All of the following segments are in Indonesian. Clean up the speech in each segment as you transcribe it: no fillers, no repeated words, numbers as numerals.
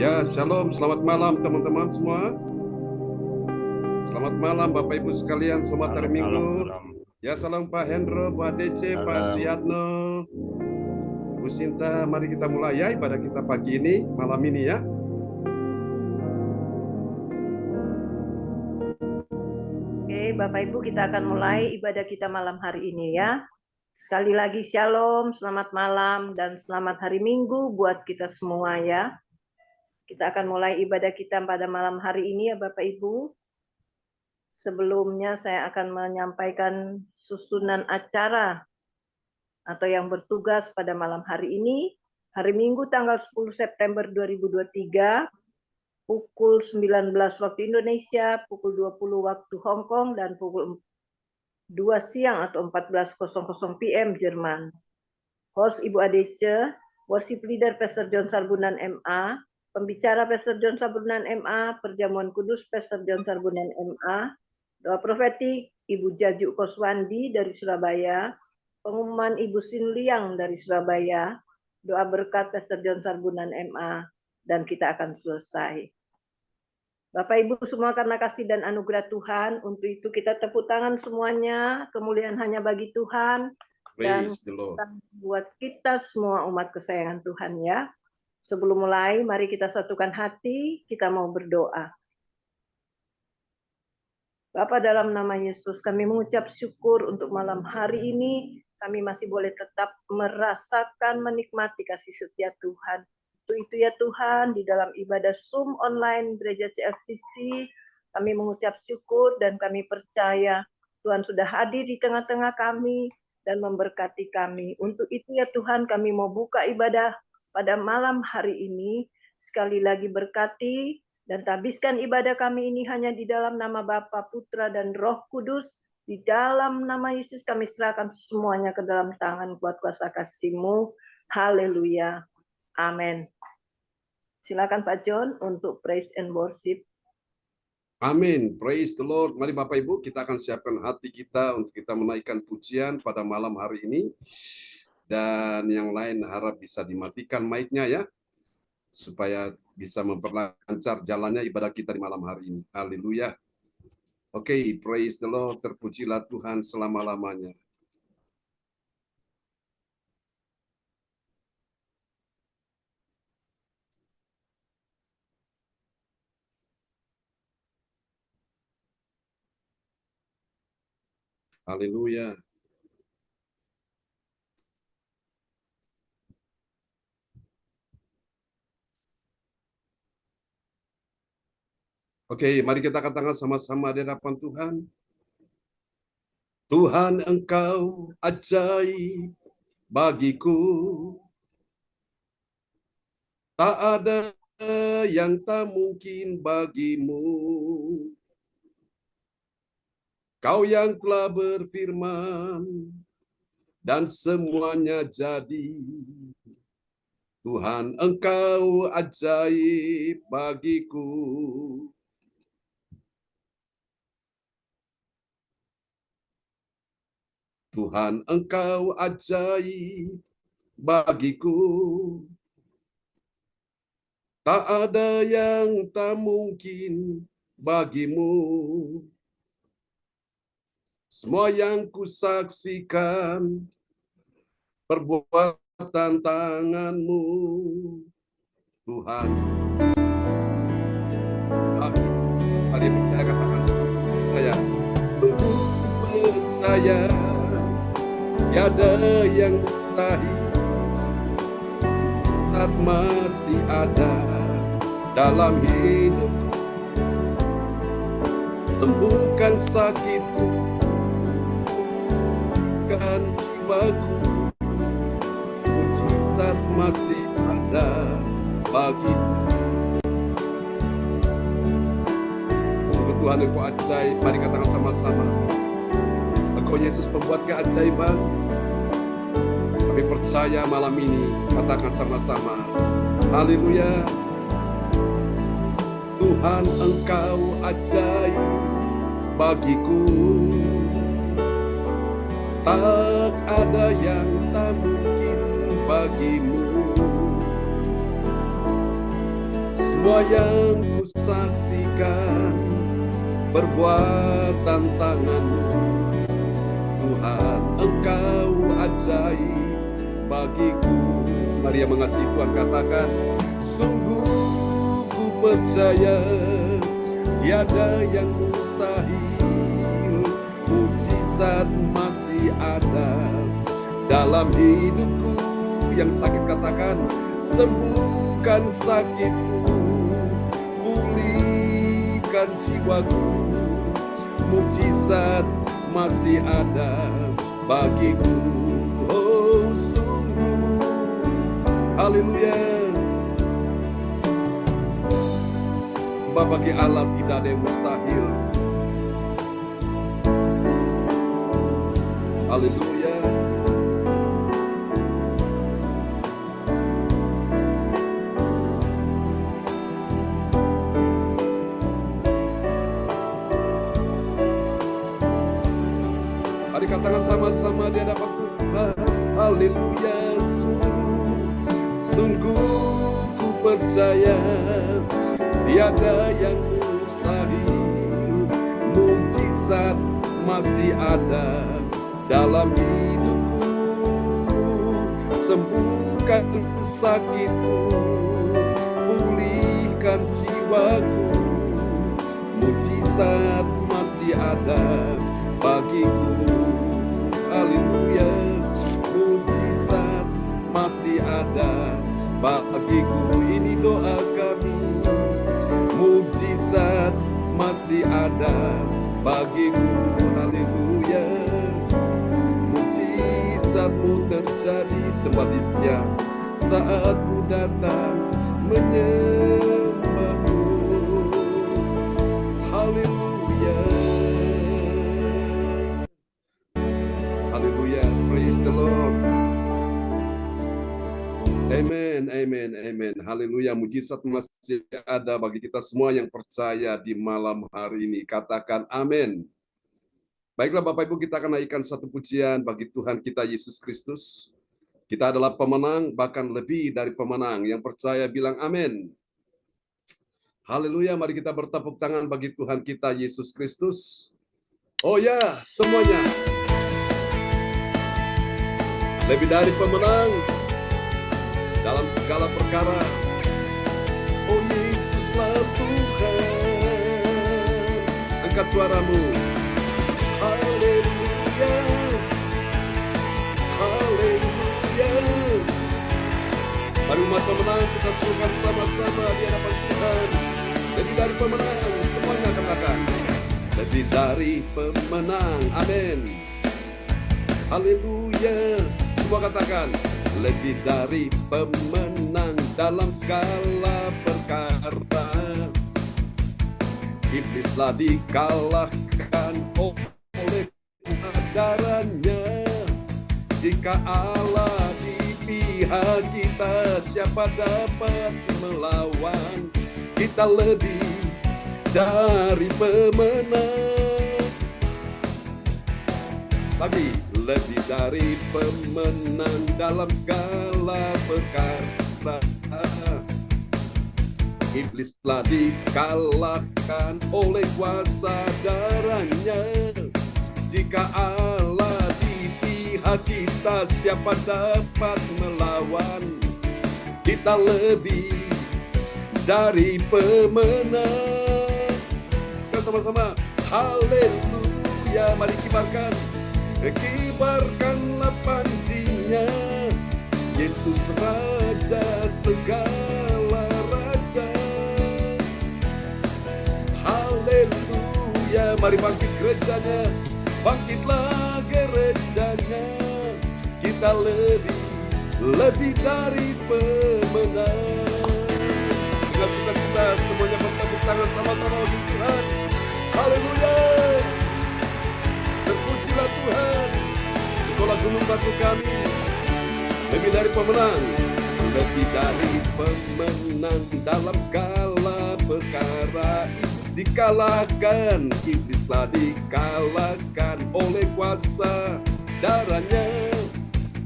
Ya, shalom, selamat malam teman-teman semua. Selamat malam Bapak Ibu sekalian, selamat hari Minggu. Ya, salam Pak Hendro, Bu ADC, Pak Suyatno, Bu Sinta. Mari kita mulai ya ibadah kita pagi ini, malam ini ya. Oke, Bapak Ibu, kita akan mulai ibadah kita malam hari ini ya. Sekali lagi shalom, selamat malam, dan selamat hari Minggu buat kita semua ya. Kita akan mulai ibadah kita pada malam hari ini ya Bapak Ibu. Sebelumnya saya akan menyampaikan susunan acara atau yang bertugas pada malam hari ini. Hari Minggu tanggal 10 September 2023, pukul 19 waktu Indonesia, pukul 20 waktu Hong Kong, dan pukul 2 siang atau 14.00 PM Jerman. Host Ibu Adece, worship leader Pastor John Sarbunan MA, pembicara Pastor John Sarbunan MA, perjamuan kudus Pastor John Sarbunan MA, doa profetik Ibu Jaju Koswandi dari Surabaya, pengumuman Ibu Sinliang dari Surabaya, doa berkat Pastor John Sarbunan MA, dan kita akan selesai. Bapak Ibu semua, karena kasih dan anugerah Tuhan, untuk itu kita tepuk tangan semuanya. Kemuliaan hanya bagi Tuhan dan buat kita semua umat kesayangan Tuhan ya. Sebelum mulai, mari kita satukan hati, kita mau berdoa. Bapa, dalam nama Yesus, kami mengucap syukur untuk malam hari ini. Kami masih boleh tetap merasakan, menikmati kasih setia Tuhan. Untuk itu ya Tuhan, di dalam ibadah Zoom online Gereja CLCC, kami mengucap syukur dan kami percaya Tuhan sudah hadir di tengah-tengah kami dan memberkati kami. Untuk itu ya Tuhan, kami mau buka ibadah pada malam hari ini. Sekali lagi berkati dan tabiskan ibadah kami ini hanya di dalam nama Bapa, Putra, dan Roh Kudus. Di dalam nama Yesus kami serahkan semuanya ke dalam tangan kuat kuasa kasih-Mu. Haleluya. Amin. Silakan Pak John untuk praise and worship. Amin. Praise the Lord. Mari Bapak Ibu, kita akan siapkan hati kita untuk kita menaikkan pujian pada malam hari ini. Dan yang lain harap bisa dimatikan mic-nya ya, supaya bisa memperlancar jalannya ibadah kita di malam hari ini. Haleluya. Oke, praise the Lord. Terpujilah Tuhan selama-lamanya. Haleluya. Oke, mari kita katakan sama-sama di hadapan Tuhan. Tuhan, Engkau ajaib bagiku. Tak ada yang tak mungkin bagimu. Kau yang telah berfirman dan semuanya jadi. Tuhan, Engkau ajaib bagiku. Tuhan, Engkau ajaib bagiku. Tak ada yang tak mungkin bagimu. Semua yang kusaksikan perbuatan tangan-Mu, Tuhan. Mari percaya, katakan saya. Sungguh percaya tiada yang mustahil. Saat masih ada dalam hidupku, sembuhkan sakitku, kan jiwaku, mujizat masih ada bagiku. Sungguh Tuhan, Engkau ajaib. Mari katakan sama-sama. Engkau Yesus pembuat keajaiban. Kami percaya malam ini, katakan sama-sama. Haleluya. Tuhan, Engkau ajaib bagiku. Tak ada yang tak mungkin bagimu. Semua yang kusaksikan perbuatan tangan-Mu, Tuhan, Engkau ajaib bagiku. Mari yang mengasihi Tuhan katakan, sungguh ku percaya tiada yang mustahil, mujizat masih ada dalam hidupku. Yang sakit katakan, sembuhkan sakitku, pulihkan jiwaku, mujizat masih ada bagiku. Oh sungguh, haleluya. Sebab bagi Allah tidak ada yang mustahil. Haleluya. Mari katakan sama-sama di hadapan Tuhan. Haleluya. Sungguh ku percaya tiada yang mustahil, mujizat masih ada dalam hidupku. Sembuhkan sakitku, pulihkan jiwaku, mujizat masih ada bagiku. Haleluya. Mujizat masih ada bagiku. Ini doa kami. Mujizat masih ada bagiku. Haleluya. Mujizat-Mu terjadi sebaliknya saat ku datang menyembah-Mu. Haleluya. Haleluya. Praise the Lord. Amen, amen, amen. Haleluya, mujizat masih ada bagi kita semua yang percaya di malam hari ini. Katakan amin. Baiklah Bapak Ibu, kita akan naikkan satu pujian bagi Tuhan kita Yesus Kristus. Kita adalah pemenang, bahkan lebih dari pemenang. Yang percaya bilang amin. Haleluya, mari kita bertepuk tangan bagi Tuhan kita Yesus Kristus. Oh ya, semuanya. Lebih dari pemenang dalam segala perkara. Oh Yesuslah Tuhan. Angkat suaramu. Haleluya. Haleluya. Mari umat pemenang kita serukan sama-sama di hadapan Tuhan. Lebih dari pemenang, semuanya katakan. Lebih dari pemenang. Amin. Haleluya. Semua katakan. Lebih dari pemenang dalam segala perkara. Iblislah dikalahkan oleh darahnya. Jika Allah di pihak kita, siapa dapat melawan? Kita lebih dari pemenang. Lagi. Lebih dari pemenang dalam segala perkara. Iblis telah dikalahkan oleh kuasa darahnya. Jika Allah di pihak kita, siapa dapat melawan? Kita lebih dari pemenang. Sama-sama, haleluya. Mari kibarkan. Kibarkanlah panjinya, Yesus Raja segala raja. Haleluya. Mari bangkit gerejanya, bangkitlah gerejanya. Kita lebih dari pemenang. Dengan sukacita semuanya bertepuk tangan sama-sama bagi Tuhan. Haleluya. Terpujilah Tuhan. Engkaulah gunung batu kami. Lebih dari pemenang. Lebih dari pemenang dalam segala perkara. Iblis dikalahkan. Iblis telah dikalahkan oleh kuasa darahnya.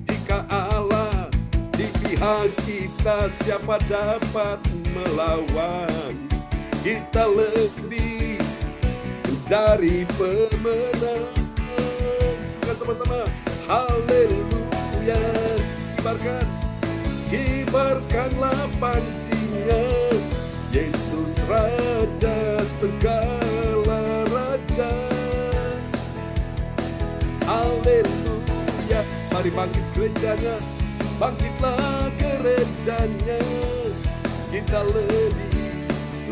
Jika Allah di pihak kita, siapa dapat melawan. Kita lebih dari pemenang. Suka sama-sama. Haleluya. Kibarkanlah panjinya. Yesus Raja segala raja. Haleluya. Mari bangkit gerejanya. Bangkitlah gerejanya. Kita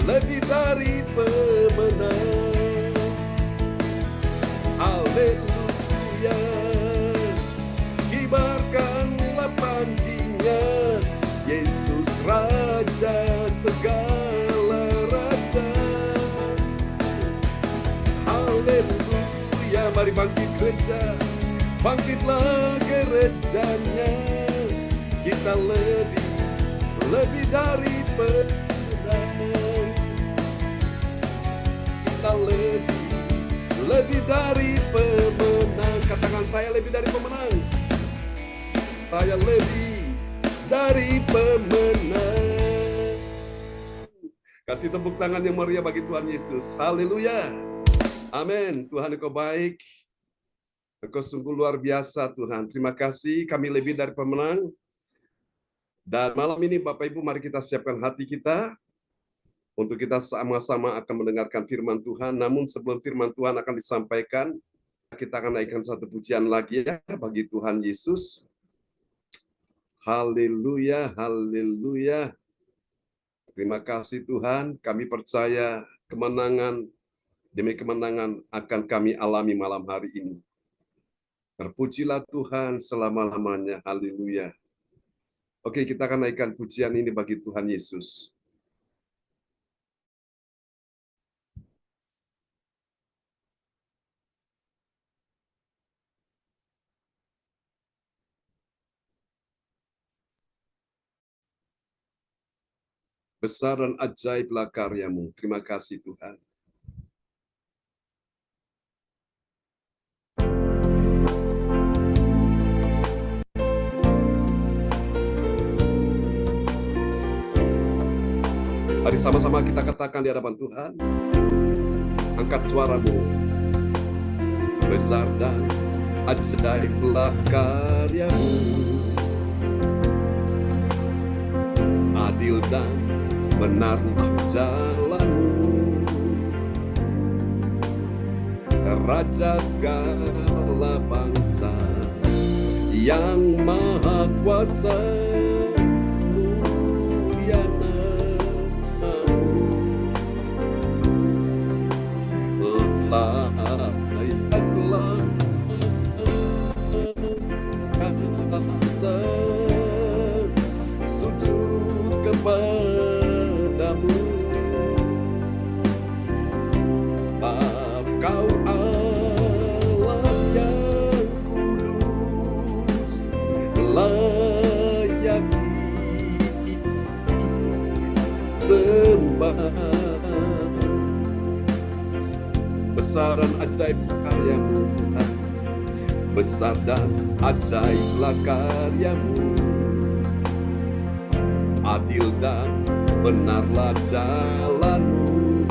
lebih dari pemenang. Haleluya. Kibarkanlah panjinya. Yesus Raja segala raja. Haleluya. Mari bangkit gereja. Bangkitlah gerejanya. Kita lebih dari pemenang. Kita lebih dari pemenang. Katakan, saya lebih dari pemenang. Saya lebih dari pemenang. Kasih tepuk tangan yang meriah bagi Tuhan Yesus. Haleluya. Amin. Tuhan, Engkau baik. Engkau sungguh luar biasa, Tuhan. Terima kasih, kami lebih dari pemenang. Dan malam ini Bapak Ibu, mari kita siapkan hati kita untuk kita sama-sama akan mendengarkan firman Tuhan. Namun sebelum firman Tuhan akan disampaikan, kita akan naikkan satu pujian lagi ya bagi Tuhan Yesus. Haleluya, haleluya. Terima kasih Tuhan, kami percaya kemenangan demi kemenangan akan kami alami malam hari ini. Terpujilah Tuhan selama-lamanya, haleluya. Oke, kita akan naikkan pujian ini bagi Tuhan Yesus. Besar dan ajaiblah karya-Mu. Terima kasih Tuhan. Mari sama-sama kita katakan di hadapan Tuhan. Angkat suaramu. Besar dan ajaiblah karya-Mu. Adil dan benarlah jalan-Mu. Raja segala bangsa yang maha kuasa, mulia nama-Mu. Layaklah bangsa sujud kepada-Mu, sebab Kau Allah yang kudus, layak disembah. Besar dan ajaib karya-Mu Tuhan, besar dan ajaiblah karya-Mu. Adil dan benarlah jalan-Mu.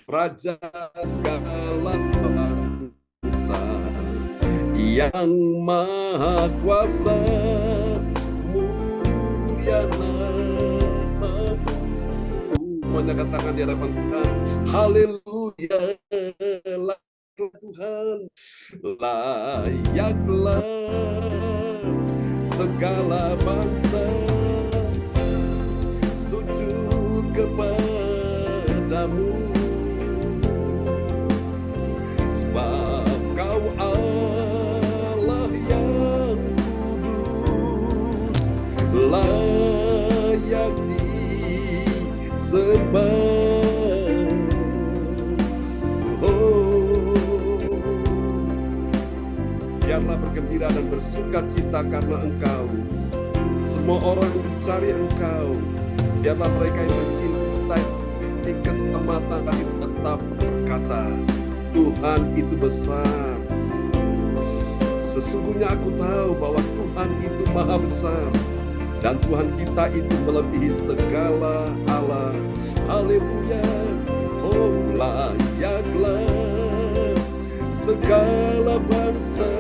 Raja segala bangsa yang maha kuasa, mulia nama-Mu. Semuanya katakan di hadapan Tuhan. Haleluya. Tuhan, layaklah segala bangsa sujud kepada-Mu, sebab Kau Allah yang kudus, layak disembah. Biarlah bergembira dan bersukacita karena Engkau. Semua orang mencari Engkau. Biarlah mereka yang mencintai keselamatan tetap berkata, Tuhan itu besar. Sesungguhnya aku tahu bahwa Tuhan itu maha besar. Dan Tuhan kita itu melebihi segala Allah. Haleluya. Oh, layaklah segala bangsa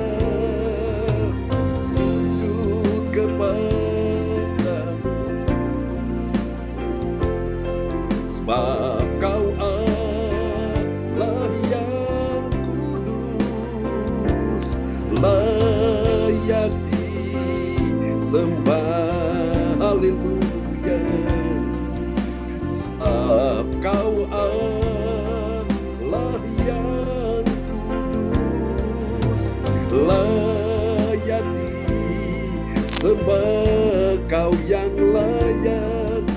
sujud kepadamu, sebab Kau Allah yang kudus, layak disembah. Haleluya. Sebab Kau Allah yang kudus, layak disembah. Kau yang layak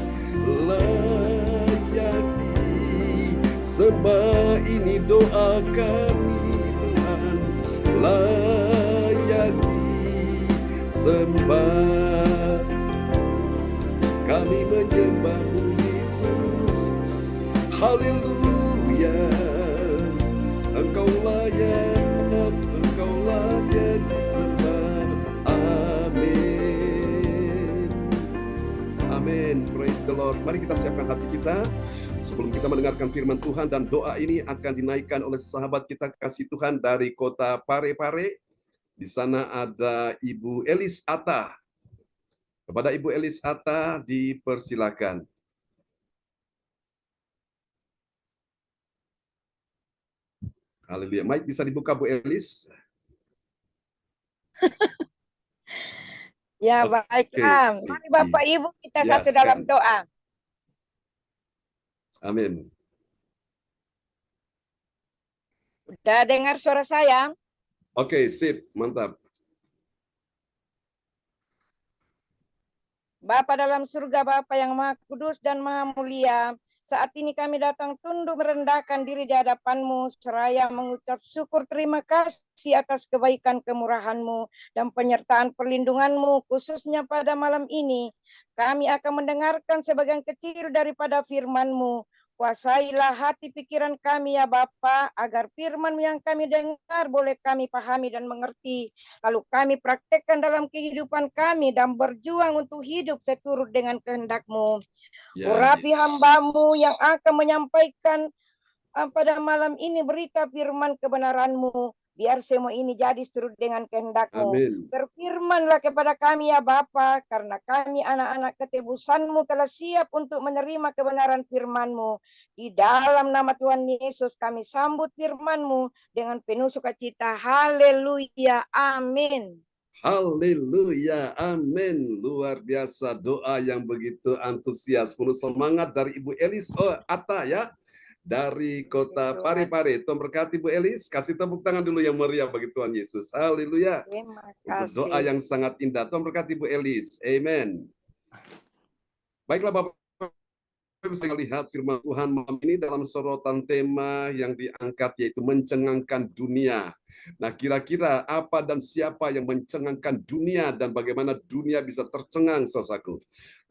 disembah. Ini doa kami Tuhan, layak disembah. Kami menyembah-Mu Yesus. Haleluya. Engkau layak disembah. Amin. Amin. Praise the Lord. Mari kita siapkan hati kita sebelum kita mendengarkan firman Tuhan, dan doa ini akan dinaikkan oleh sahabat kita kasih Tuhan dari kota Parepare. Di sana ada Ibu Elis Atta. Kepada Ibu Elis Atta dipersilakan. Haleluya. Mic bisa dibuka, Bu Elis? Ya, baiklah. Mari Bapak Ibu kita satu dalam doa. Amin. Udah dengar suara saya? Oke, sip. Mantap. Bapa dalam surga, Bapa yang Maha Kudus dan Maha Mulia, saat ini kami datang tunduk merendahkan diri di hadapan-Mu, seraya mengucap syukur terima kasih atas kebaikan kemurahan-Mu dan penyertaan perlindungan-Mu, khususnya pada malam ini. Kami akan mendengarkan sebagian kecil daripada firman-Mu. Kuasailah hati pikiran kami ya Bapa, agar firman yang kami dengar boleh kami pahami dan mengerti. Lalu kami praktekkan dalam kehidupan kami dan berjuang untuk hidup seturut dengan kehendak-Mu. Urapi hamba-Mu yang akan menyampaikan pada malam ini berita firman kebenaran-Mu. Biar semua ini jadi seturut dengan kehendak-Mu. Berfirmanlah kepada kami ya Bapa, karena kami anak-anak ketebusan-Mu telah siap untuk menerima kebenaran firman-Mu. Di dalam nama Tuhan Yesus kami sambut firman-Mu dengan penuh sukacita. Haleluya. Amin. Haleluya. Amin. Luar biasa doa yang begitu antusias, penuh semangat dari Ibu Elis Atta ya. Dari kota Parepare. Tuhan berkati Bu Elis. Kasih tepuk tangan dulu yang meriah bagi Tuhan Yesus. Haleluya. Untuk doa yang sangat indah. Tuhan berkati Bu Elis. Amen. Baiklah Bapak bisa melihat firman Tuhan malam ini dalam sorotan tema yang diangkat, yaitu mencengangkan dunia. Nah, kira-kira apa dan siapa yang mencengangkan dunia dan bagaimana dunia bisa tercengang, saudaraku.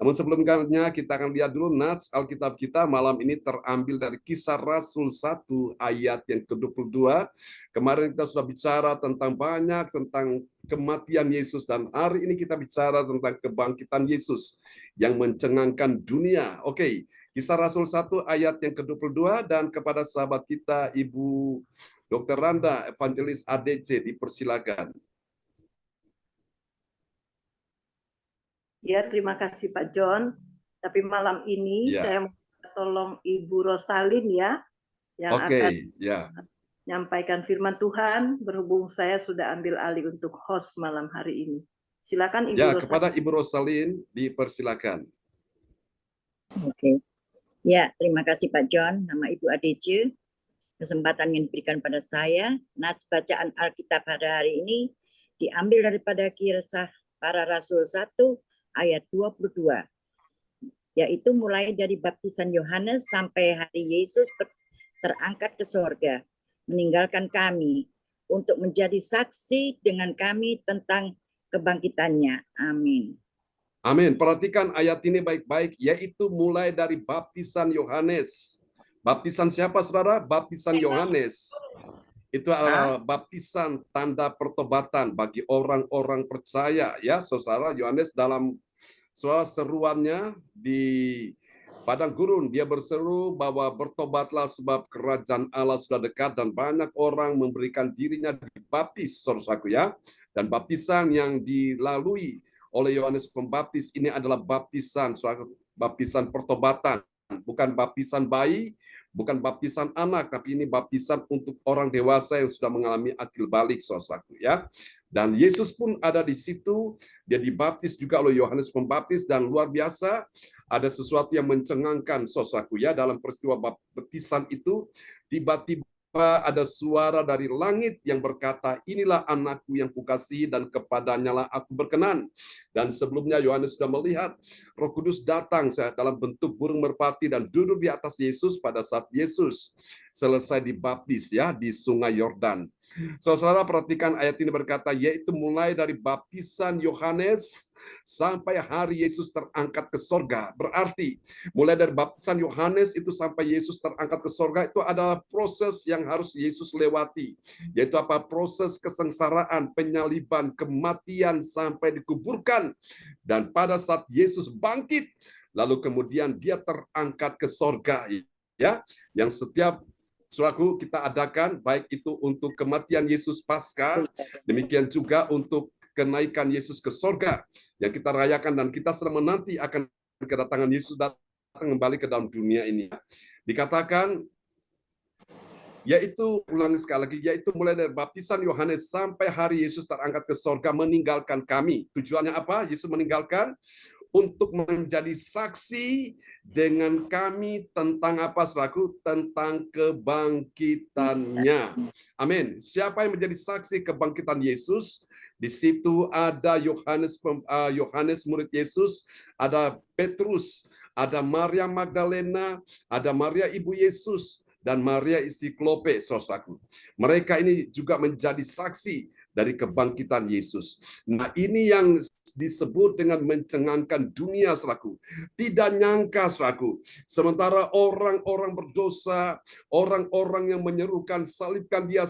Namun sebelumnya kita akan lihat dulu nats Alkitab kita malam ini terambil dari Kisah Rasul 1 ayat yang ke-22. Kemarin kita sudah bicara banyak tentang kematian Yesus, dan hari ini kita bicara tentang kebangkitan Yesus yang mencengangkan dunia. Oke, Kisah Rasul 1 ayat yang ke-22, dan kepada sahabat kita Ibu Dr. Randa, Evangelis ADC, dipersilakan. Ya, terima kasih Pak John. Tapi malam ini saya mau tolong Ibu Rosalin ya, yang akan menyampaikan firman Tuhan, berhubung saya sudah ambil alih untuk host malam hari ini. Silakan Ibu Rosalin. Kepada Ibu Rosalin, dipersilakan. Oke. Ya, terima kasih Pak John. Nama Ibu ADC. Kesempatan yang diberikan pada saya, nats bacaan Alkitab pada hari ini diambil daripada Kisah Para Rasul 1 ayat 22, yaitu mulai dari baptisan Yohanes sampai hari Yesus terangkat ke sorga, meninggalkan kami untuk menjadi saksi dengan kami tentang kebangkitannya. Amin. Amin. Perhatikan ayat ini baik-baik, yaitu mulai dari baptisan Yohanes. Baptisan siapa, saudara? Baptisan Yohanes. Itu adalah baptisan tanda pertobatan bagi orang-orang percaya, ya, saudara. Yohanes dalam Soal seruannya di padang gurun, dia berseru bahwa bertobatlah sebab kerajaan Allah sudah dekat, dan banyak orang memberikan dirinya dibaptis, saudaraku ya. Dan baptisan yang dilalui oleh Yohanes Pembaptis ini adalah baptisan, baptisan pertobatan, bukan baptisan bayi, bukan baptisan anak, tapi ini baptisan untuk orang dewasa yang sudah mengalami akil balik, saudaraku ya. Dan Yesus pun ada di situ, dia dibaptis juga oleh Yohanes Pembaptis, dan luar biasa ada sesuatu yang mencengangkan, saudaraku ya, dalam peristiwa baptisan itu. Tiba-tiba ada suara dari langit yang berkata, inilah anakku yang kukasihi dan kepadanya lah aku berkenan. Dan sebelumnya Yohanes sudah melihat Roh Kudus datang dalam bentuk burung merpati dan duduk di atas Yesus pada saat Yesus selesai dibaptis ya di Sungai Yordan. Saudara perhatikan ayat ini berkata, yaitu mulai dari baptisan Yohanes sampai hari Yesus terangkat ke sorga. Berarti mulai dari baptisan Yohanes itu sampai Yesus terangkat ke sorga itu adalah proses yang harus Yesus lewati. Yaitu apa? Proses kesengsaraan, penyaliban, kematian sampai dikuburkan. Dan pada saat Yesus bangkit, lalu kemudian dia terangkat ke sorga. Ya, yang setiap saudaraku kita adakan, baik itu untuk kematian Yesus Paskah, demikian juga untuk kenaikan Yesus ke sorga yang kita rayakan, dan kita sedang menanti akan kedatangan Yesus datang kembali ke dalam dunia ini. Dikatakan, yaitu, ulangi sekali lagi, yaitu mulai dari baptisan Yohanes sampai hari Yesus terangkat ke sorga meninggalkan kami. Tujuannya apa? Yesus meninggalkan untuk menjadi saksi dengan kami tentang apa, saudaraku? Tentang kebangkitannya. Amin. Siapa yang menjadi saksi kebangkitan Yesus? Di situ ada Yohanes murid Yesus, ada Petrus, ada Maria Magdalena, ada Maria ibu Yesus, dan Maria istri Klope, saudaraku. Mereka ini juga menjadi saksi dari kebangkitan Yesus. Nah, ini yang disebut dengan mencengangkan dunia, saudaraku. Tidak nyangka, saudaraku, sementara orang-orang berdosa, orang-orang yang menyerukan salibkan dia,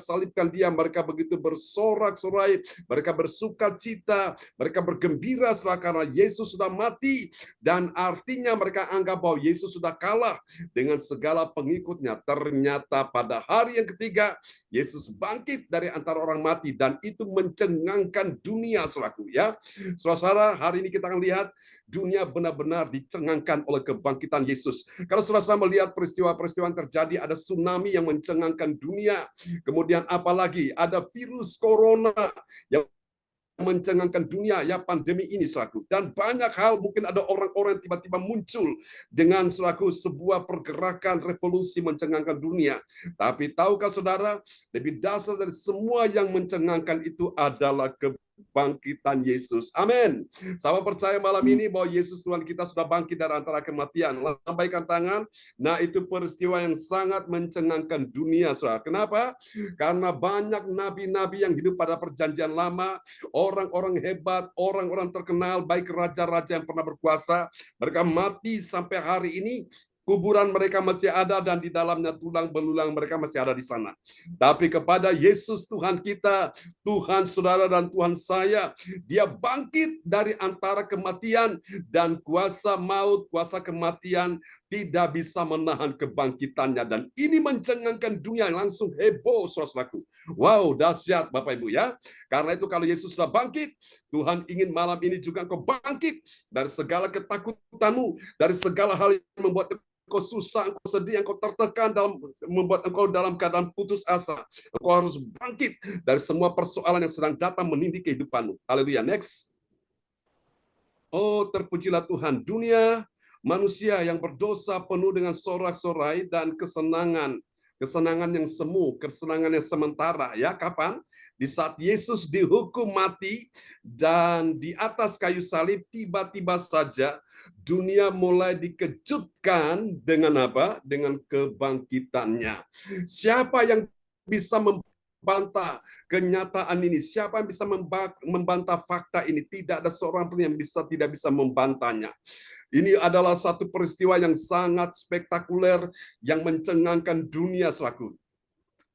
mereka begitu bersorak-sorai, mereka bersuka cita, mereka bergembira, saudara, karena Yesus sudah mati, dan artinya mereka anggap bahwa Yesus sudah kalah dengan segala pengikutnya. Ternyata pada hari yang ketiga, Yesus bangkit dari antara orang mati, dan itu mencengangkan dunia, saudaraku ya. Saudara, hari ini kita akan lihat dunia benar-benar dicengangkan oleh kebangkitan Yesus. Kalau saudara melihat peristiwa-peristiwa yang terjadi, ada tsunami yang mencengangkan dunia, kemudian apalagi ada virus corona yang mencengangkan dunia ya, pandemi ini, saudaraku. Dan banyak hal, mungkin ada orang-orang yang tiba-tiba muncul dengan, saudaraku, sebuah pergerakan revolusi mencengangkan dunia. Tapi tahukah saudara, lebih dasar dari semua yang mencengangkan itu adalah kebangkitan Yesus. Amin. Sama percaya malam ini bahwa Yesus Tuhan kita sudah bangkit dari antara kematian. Lambaikan tangan. Nah, itu peristiwa yang sangat mencengangkan dunia, saudara. Kenapa? Karena banyak nabi-nabi yang hidup pada perjanjian lama, orang-orang hebat, orang-orang terkenal, baik raja-raja yang pernah berkuasa, mereka mati sampai hari ini. Kuburan mereka masih ada, dan di dalamnya tulang belulang mereka masih ada di sana. Tapi kepada Yesus Tuhan kita, Tuhan saudara dan Tuhan saya, dia bangkit dari antara kematian, dan kuasa maut, kuasa kematian tidak bisa menahan kebangkitannya. Dan ini mencengangkan dunia, langsung heboh, saudaraku. Wow, dahsyat Bapak Ibu ya. Karena itu kalau Yesus sudah bangkit, Tuhan ingin malam ini juga engkau bangkit dari segala ketakutanmu, dari segala hal yang membuat engkau susah, engkau sedih, engkau tertekan, membuat engkau dalam keadaan putus asa. Engkau harus bangkit dari semua persoalan yang sedang datang menindih kehidupanmu. Haleluya. Next. Oh, terpujilah Tuhan. Dunia manusia yang berdosa penuh dengan sorak-sorai dan kesenangan yang semu, kesenangan yang sementara. Ya, kapan? Di saat Yesus dihukum mati dan di atas kayu salib, tiba-tiba saja dunia mulai dikejutkan dengan apa? Dengan kebangkitannya. Siapa yang bisa membantah kenyataan ini? Siapa yang bisa membantah fakta ini? Tidak ada seorang pun yang tidak bisa membantahnya. Ini adalah satu peristiwa yang sangat spektakuler yang mencengangkan dunia, saudaraku.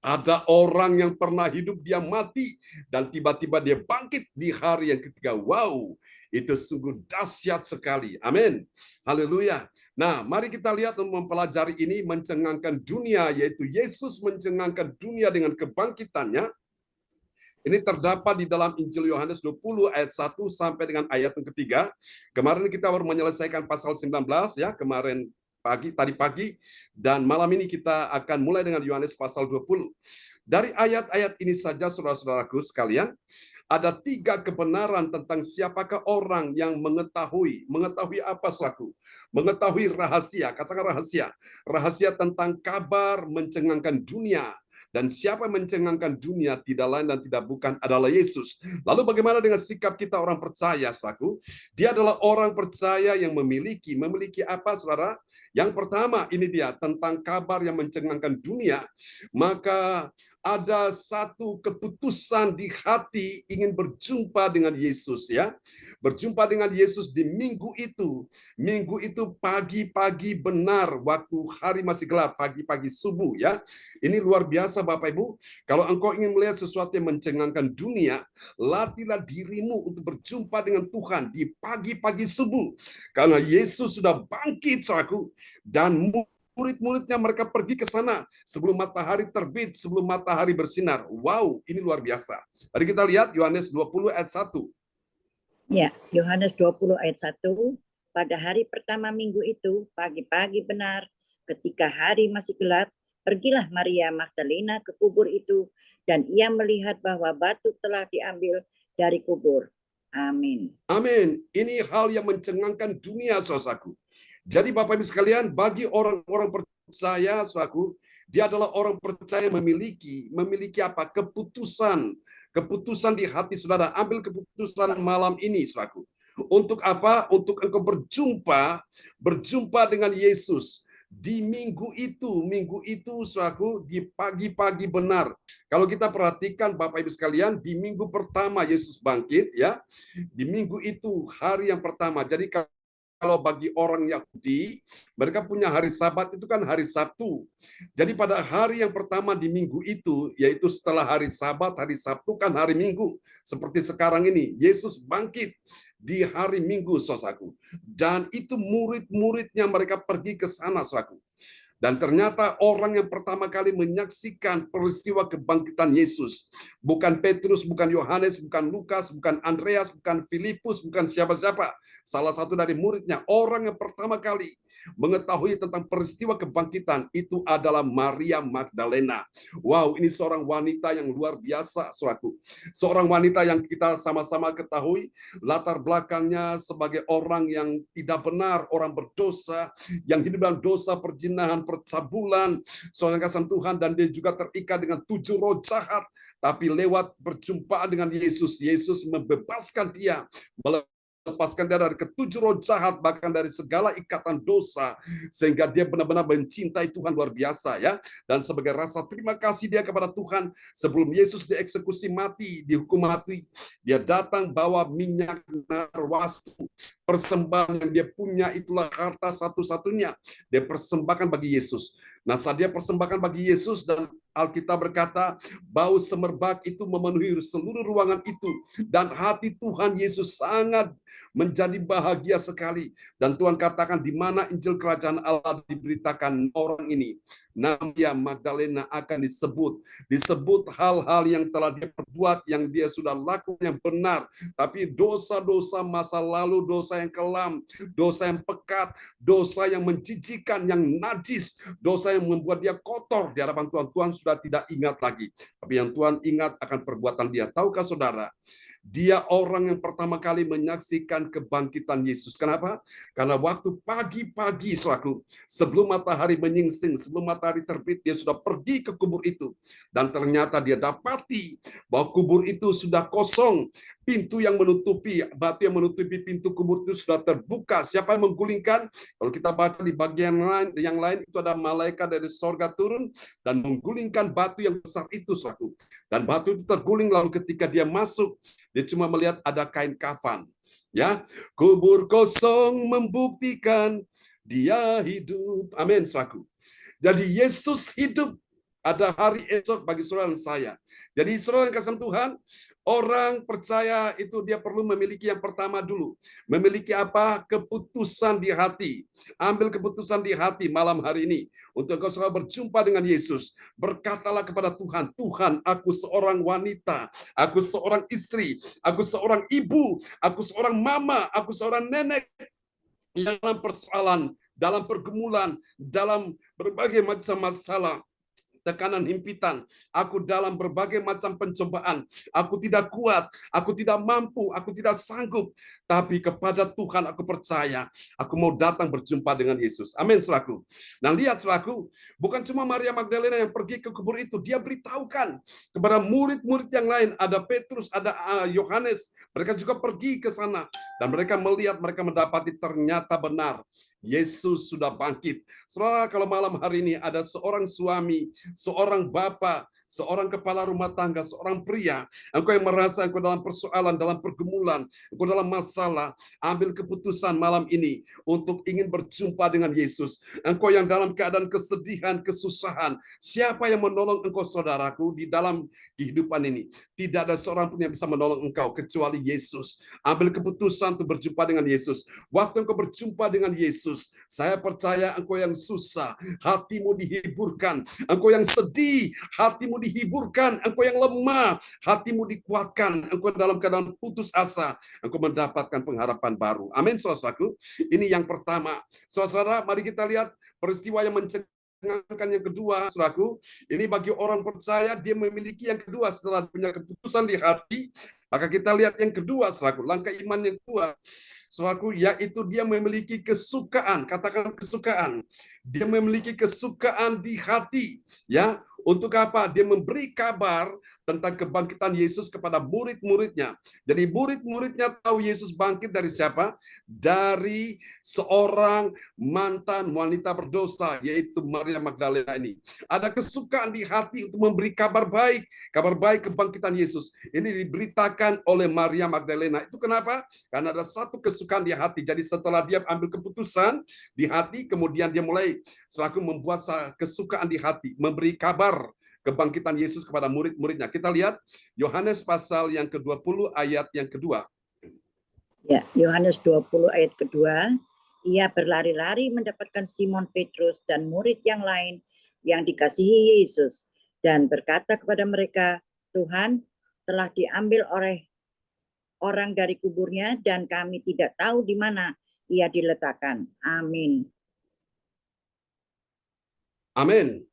Ada orang yang pernah hidup, dia mati, dan tiba-tiba dia bangkit di hari yang ketiga. Wow, itu sungguh dahsyat sekali. Amin. Haleluya. Nah, mari kita lihat dan mempelajari ini mencengangkan dunia, yaitu Yesus mencengangkan dunia dengan kebangkitannya. Ini terdapat di dalam Injil Yohanes 20 ayat 1 sampai dengan ayat yang ketiga. Kemarin kita baru menyelesaikan pasal 19 ya, tadi pagi, dan malam ini kita akan mulai dengan Yohanes pasal 20. Dari ayat-ayat ini saja, saudara-saudaraku sekalian, ada 3 kebenaran tentang siapakah orang yang mengetahui apa selaku? Mengetahui rahasia, katakan rahasia. Rahasia tentang kabar mencengangkan dunia. Dan siapa yang mencengangkan dunia tidak lain dan tidak bukan adalah Yesus. Lalu bagaimana dengan sikap kita orang percaya, saudaraku? Dia adalah orang percaya yang memiliki apa, saudara? Yang pertama, ini dia tentang kabar yang mencengangkan dunia. Maka ada satu keputusan di hati ingin berjumpa dengan Yesus, ya. Berjumpa dengan Yesus di minggu itu. Minggu itu pagi-pagi benar, waktu hari masih gelap, pagi-pagi subuh, ya. Ini luar biasa Bapak Ibu. Kalau engkau ingin melihat sesuatu yang mencengangkan dunia, latihlah dirimu untuk berjumpa dengan Tuhan di pagi-pagi subuh. Karena Yesus sudah bangkit, saudaraku, dan murid-muridnya mereka pergi ke sana sebelum matahari terbit, sebelum matahari bersinar. Wow, ini luar biasa. Mari kita lihat Yohanes 20 ayat 1. Ya, Yohanes 20 ayat 1. Pada hari pertama minggu itu, pagi-pagi benar, ketika hari masih gelap, pergilah Maria Magdalena ke kubur itu, dan ia melihat bahwa batu telah diambil dari kubur. Amin. Amin. Ini hal yang mencengangkan dunia, saudaraku. Jadi Bapak Ibu sekalian, bagi orang-orang percaya, saudaraku, dia adalah orang percaya memiliki apa? Keputusan di hati saudara. Ambil keputusan malam ini, saudaraku. Untuk apa? Untuk engkau berjumpa dengan Yesus. Di minggu itu, saudaraku, di pagi-pagi benar. Kalau kita perhatikan Bapak Ibu sekalian, di minggu pertama Yesus bangkit, ya. Di minggu itu, hari yang pertama. Jadi kalau bagi orang Yahudi, mereka punya hari Sabat itu kan hari Sabtu. Jadi pada hari yang pertama di minggu itu, yaitu setelah hari Sabat, hari Sabtu kan hari Minggu. Seperti sekarang ini, Yesus bangkit di hari Minggu, saudaraku. Dan itu murid-muridnya mereka pergi ke sana, saudaraku. Dan ternyata orang yang pertama kali menyaksikan peristiwa kebangkitan Yesus. Bukan Petrus, bukan Yohanes, bukan Lukas, bukan Andreas, bukan Filipus, bukan siapa-siapa. Salah satu dari muridnya, orang yang pertama kali mengetahui tentang peristiwa kebangkitan itu adalah Maria Magdalena. Wow, ini seorang wanita yang luar biasa, saudaraku. Seorang wanita yang kita sama-sama ketahui latar belakangnya sebagai orang yang tidak benar, orang berdosa, yang hidup dalam dosa, perzinahan, percabulan, seorang kasih Tuhan, dan dia juga terikat dengan 7 roh jahat. Tapi lewat perjumpaan dengan Yesus, Yesus membebaskan dia, melepaskan dia dari ke-7 roh jahat, bahkan dari segala ikatan dosa, sehingga dia benar-benar mencintai Tuhan luar biasa, ya. Dan sebagai rasa terima kasih dia kepada Tuhan, sebelum Yesus dieksekusi mati, dihukum mati, dia datang bawa minyak narwastu. Persembahan yang dia punya itulah harta satu-satunya. Dia persembahkan bagi Yesus. Nah, saat dia persembahkan bagi Yesus, dan Alkitab berkata, bau semerbak itu memenuhi seluruh ruangan itu. Dan hati Tuhan Yesus sangat menjadi bahagia sekali. Dan Tuhan katakan, di mana Injil Kerajaan Allah diberitakan orang ini, Maria Magdalena akan disebut hal-hal yang telah dia perbuat, yang dia sudah lakukan yang benar. Tapi dosa-dosa masa lalu, dosa yang kelam, dosa yang pekat, dosa yang menjijikan, yang najis, dosa yang membuat dia kotor di hadapan Tuhan, Tuhan sudah tidak ingat lagi. Tapi yang Tuhan ingat akan perbuatan dia. Tahukah saudara, dia orang yang pertama kali menyaksikan kebangkitan Yesus. Kenapa? Karena waktu pagi-pagi, saudaraku, sebelum matahari menyingsing, sebelum matahari terbit, dia sudah pergi ke kubur itu. Dan ternyata dia dapati bahwa kubur itu sudah kosong. Pintu yang menutupi, batu yang menutupi pintu kubur itu sudah terbuka. Siapa yang menggulingkan? Kalau kita baca di bagian yang lain, itu ada malaikat dari sorga turun dan menggulingkan batu yang besar itu, saudaraku. Dan batu itu terguling, lalu ketika dia masuk, dia cuma melihat ada kain kafan. Ya, kubur kosong membuktikan dia hidup. Amin, saudaraku. Jadi Yesus hidup Ada hari esok bagi saudara dan saya. Jadi saudara yang kasih Tuhan, orang percaya itu dia perlu memiliki yang pertama dulu. Memiliki apa? Keputusan di hati. Ambil keputusan di hati malam hari ini. Untuk kau saudara berjumpa dengan Yesus. Berkatalah kepada Tuhan, Tuhan, aku seorang wanita. Aku seorang istri. Aku seorang ibu. Aku seorang mama. Aku seorang nenek. Dalam persoalan, dalam pergumulan, dalam berbagai macam masalah, tekanan himpitan, aku dalam berbagai macam pencobaan, aku tidak kuat, aku tidak mampu, aku tidak sanggup, tapi kepada Tuhan aku percaya, aku mau datang berjumpa dengan Yesus. Amin, saudaraku. Nah, lihat saudaraku, bukan cuma Maria Magdalena yang pergi ke kubur itu, dia beritahukan kepada murid-murid yang lain, ada Petrus, ada Yohanes, mereka juga pergi ke sana, dan mereka melihat, mereka mendapati ternyata benar, Yesus sudah bangkit. Saudara, kalau malam hari ini ada seorang suami, seorang bapak, seorang kepala rumah tangga, seorang pria, engkau yang merasa engkau dalam persoalan, dalam pergumulan, engkau dalam masalah, ambil keputusan malam ini untuk ingin berjumpa dengan Yesus. Engkau yang dalam keadaan kesedihan, kesusahan, siapa yang menolong engkau, saudaraku, di dalam kehidupan ini? Tidak ada seorang pun yang bisa menolong engkau kecuali Yesus. Ambil keputusan untuk berjumpa dengan Yesus. Waktu engkau berjumpa dengan Yesus, saya percaya engkau yang susah, hatimu dihiburkan. Engkau yang sedih, hatimu dihiburkan. Engkau yang lemah, hatimu dikuatkan. Engkau dalam keadaan putus asa, engkau mendapatkan pengharapan baru. Amin, saudaraku. Ini yang pertama. Saudara, mari kita lihat peristiwa yang mencengangkan yang kedua, saudaraku. Ini bagi orang percaya, dia memiliki yang kedua setelah punya keputusan di hati. Maka kita lihat yang kedua, saudaraku. Langkah iman yang kedua, saudaraku, yaitu dia memiliki kesukaan. Katakan kesukaan. Dia memiliki kesukaan di hati, ya. Untuk apa? Dia memberi kabar tentang kebangkitan Yesus kepada murid-muridnya. Jadi murid-muridnya tahu Yesus bangkit dari siapa? Dari seorang mantan wanita berdosa, yaitu Maria Magdalena ini. Ada kesukaan di hati untuk memberi kabar baik kebangkitan Yesus. Ini diberitakan oleh Maria Magdalena. Itu kenapa? Karena ada satu kesukaan di hati. Jadi setelah dia ambil keputusan di hati, kemudian dia mulai selaku membuat kesukaan di hati, memberi kabar kebangkitan Yesus kepada murid-muridnya. Kita lihat Yohanes pasal yang ke-20 ayat yang kedua. Ya, Yohanes 20 ayat kedua. Ia berlari-lari mendapatkan Simon Petrus dan murid yang lain yang dikasihi Yesus dan berkata kepada mereka, Tuhan, telah diambil oleh orang dari kuburnya dan kami tidak tahu di mana ia diletakkan. Amin. Amin.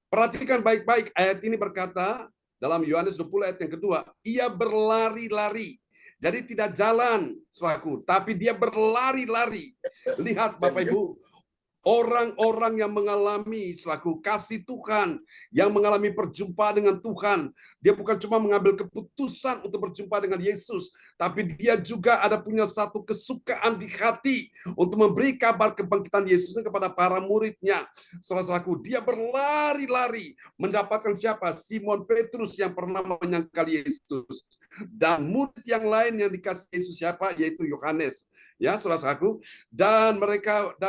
Perhatikan baik-baik, ayat ini berkata dalam Yohanes 20 ayat yang kedua, ia berlari-lari. Jadi tidak jalan, saudaraku, tapi dia berlari-lari. Lihat Bapak Ibu, orang-orang yang mengalami selaku kasih Tuhan, yang mengalami perjumpaan dengan Tuhan, dia bukan cuma mengambil keputusan untuk berjumpa dengan Yesus, tapi dia juga ada punya satu kesukaan di hati untuk memberi kabar kebangkitan Yesusnya kepada para muridnya. Saudaraku, dia berlari-lari mendapatkan siapa? Simon Petrus yang pernah menyangkal Yesus. Dan murid yang lain yang dikasih Yesus siapa? Yaitu Yohanes. Ya, saudaraku, dan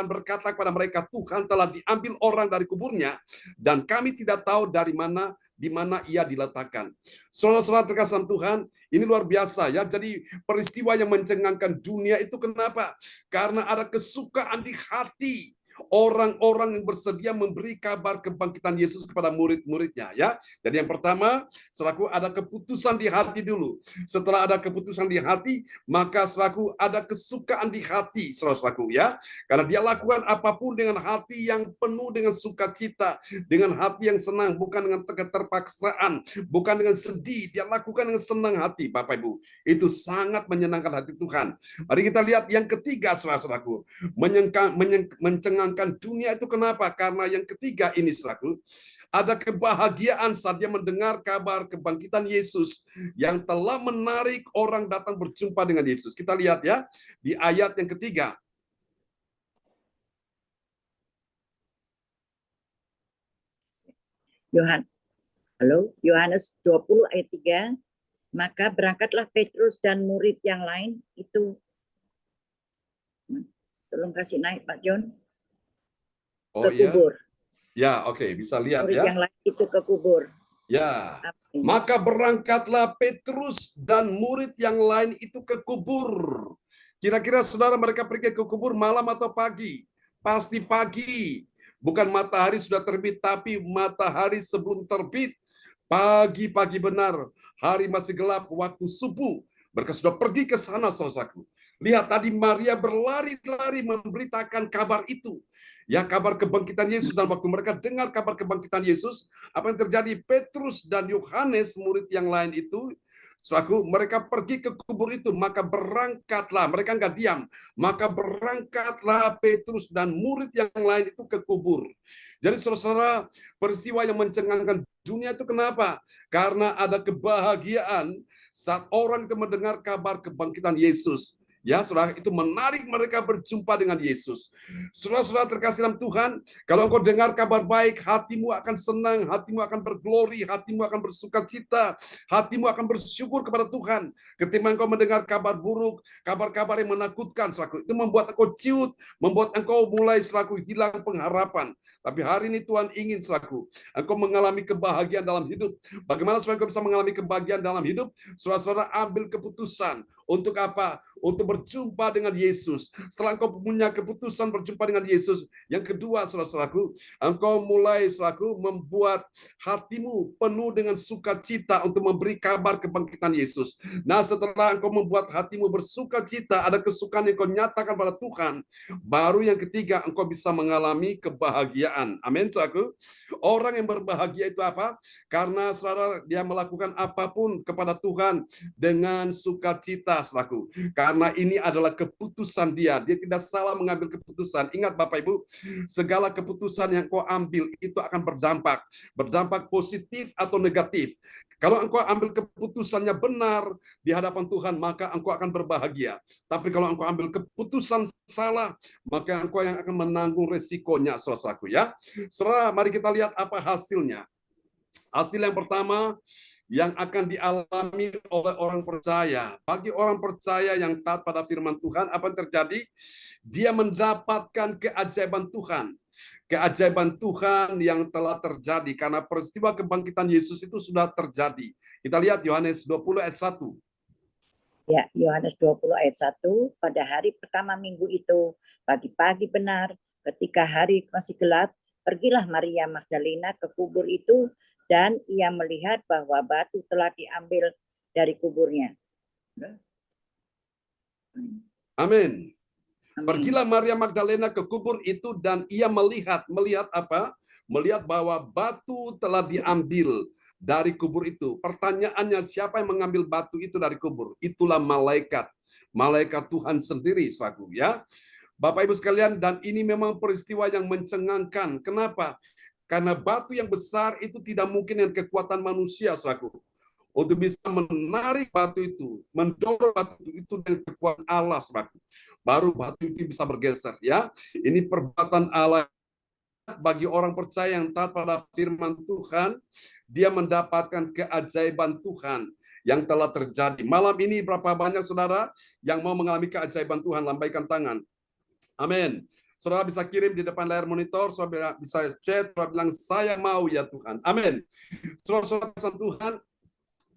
berkata kepada mereka, Tuhan telah diambil orang dari kuburnya dan kami tidak tahu di mana ia diletakkan. Saudara-saudara terkasih Tuhan, ini luar biasa ya. Jadi peristiwa yang mencengangkan dunia itu kenapa? Karena ada kesukaan di hati orang-orang yang bersedia memberi kabar kebangkitan Yesus kepada murid-muridnya, ya. Jadi yang pertama, selaku ada keputusan di hati dulu. Setelah ada keputusan di hati, maka selaku ada kesukaan di hati, selaku, ya. Karena dia lakukan apapun dengan hati yang penuh dengan sukacita, dengan hati yang senang, bukan dengan keterpaksaan, bukan dengan sedih. Dia lakukan dengan senang hati, Bapak Ibu. Itu sangat menyenangkan hati Tuhan. Mari kita lihat yang ketiga, saudaraku, mencengangkan dunia itu kenapa? Karena yang ketiga ini selaku ada kebahagiaan saat dia mendengar kabar kebangkitan Yesus yang telah menarik orang datang berjumpa dengan Yesus. Kita lihat ya di ayat yang ketiga. Yohanes 20 ayat 3. Maka berangkatlah Petrus dan murid yang lain itu. Tolong kasih naik Pak John. Oh ke kubur. Ya, oke, bisa lihat murid ya. yang lain itu ke kubur. Ya. Amin. Maka berangkatlah Petrus dan murid yang lain itu ke kubur. Kira-kira saudara mereka pergi ke kubur malam atau pagi? Pasti pagi. Bukan matahari sudah terbit, tapi matahari sebelum terbit. Pagi-pagi benar, hari masih gelap, waktu subuh. Mereka sudah pergi ke sana, saudaraku. Lihat tadi Maria berlari-lari memberitakan kabar itu. Ya, kabar kebangkitan Yesus. Dan waktu mereka dengar kabar kebangkitan Yesus, apa yang terjadi? Petrus dan Yohanes, murid yang lain itu, saudaraku, mereka pergi ke kubur itu, maka berangkatlah, mereka nggak diam, maka berangkatlah Petrus dan murid yang lain itu ke kubur. Jadi saudara, peristiwa yang mencengangkan dunia itu kenapa? Karena ada kebahagiaan saat orang itu mendengar kabar kebangkitan Yesus. Ya, saudara, itu menarik mereka berjumpa dengan Yesus. Saudara-saudara terkasih dalam Tuhan, kalau engkau dengar kabar baik, hatimu akan senang, hatimu akan berglori, hatimu akan bersuka cita, hatimu akan bersyukur kepada Tuhan. Ketika engkau mendengar kabar buruk, kabar-kabar yang menakutkan, saudaraku, itu membuat engkau ciut, membuat engkau mulai saudaraku hilang pengharapan. Tapi hari ini Tuhan ingin saudaraku, engkau mengalami kebahagiaan dalam hidup. Bagaimana supaya engkau bisa mengalami kebahagiaan dalam hidup? Saudara-saudara ambil keputusan. Untuk apa? Untuk berjumpa dengan Yesus. Setelah engkau punya keputusan berjumpa dengan Yesus, yang kedua, saudara-saudaraku, engkau mulai saudaraku membuat hatimu penuh dengan sukacita untuk memberi kabar kebangkitan Yesus. Nah, setelah engkau membuat hatimu bersuka cita, ada kesukaan yang kau nyatakan pada Tuhan, baru yang ketiga, engkau bisa mengalami kebahagiaan. Amin, saudaraku. Orang yang berbahagia itu apa? Karena saudara, dia melakukan apapun kepada Tuhan dengan sukacita, saudaraku. Karena ini adalah keputusan dia. Dia tidak salah mengambil keputusan. Ingat Bapak Ibu, segala keputusan yang kau ambil itu akan berdampak. Berdampak positif atau negatif. Kalau engkau ambil keputusannya benar di hadapan Tuhan, maka engkau akan berbahagia. Tapi kalau engkau ambil keputusan salah, maka engkau yang akan menanggung resikonya, saudaraku ya. Saudara, mari kita lihat apa hasilnya. Hasil yang pertama yang akan dialami oleh orang percaya. Bagi orang percaya yang taat pada firman Tuhan, apa yang terjadi? Dia mendapatkan keajaiban Tuhan. Keajaiban Tuhan yang telah terjadi karena peristiwa kebangkitan Yesus itu sudah terjadi. Kita lihat Yohanes 20 ayat 1. Ya, Yohanes 20 ayat 1, pada hari pertama minggu itu, pagi-pagi benar, ketika hari masih gelap, pergilah Maria Magdalena ke kubur itu, dan ia melihat bahwa batu telah diambil dari kuburnya. Amin. Pergilah Maria Magdalena ke kubur itu dan ia melihat apa? Melihat bahwa batu telah diambil dari kubur itu. Pertanyaannya, siapa yang mengambil batu itu dari kubur? Itulah malaikat Tuhan sendiri, saudaraku ya. Bapak Ibu sekalian, dan ini memang peristiwa yang mencengangkan. Kenapa? Karena batu yang besar itu tidak mungkin dengan kekuatan manusia, saudaraku. Untuk bisa menarik batu itu, mendorong batu itu dengan kekuatan Allah, saudaraku. Baru batu itu bisa bergeser ya. Ini perbuatan Allah. Bagi orang percaya yang taat pada firman Tuhan, dia mendapatkan keajaiban Tuhan yang telah terjadi. Malam ini berapa banyak saudara yang mau mengalami keajaiban Tuhan? Lambaikan tangan. Amin. Saudara bisa kirim di depan layar monitor, saudara bisa chat, saudara bilang, saya mau ya Tuhan. Amin. Saudara-saudara Tuhan,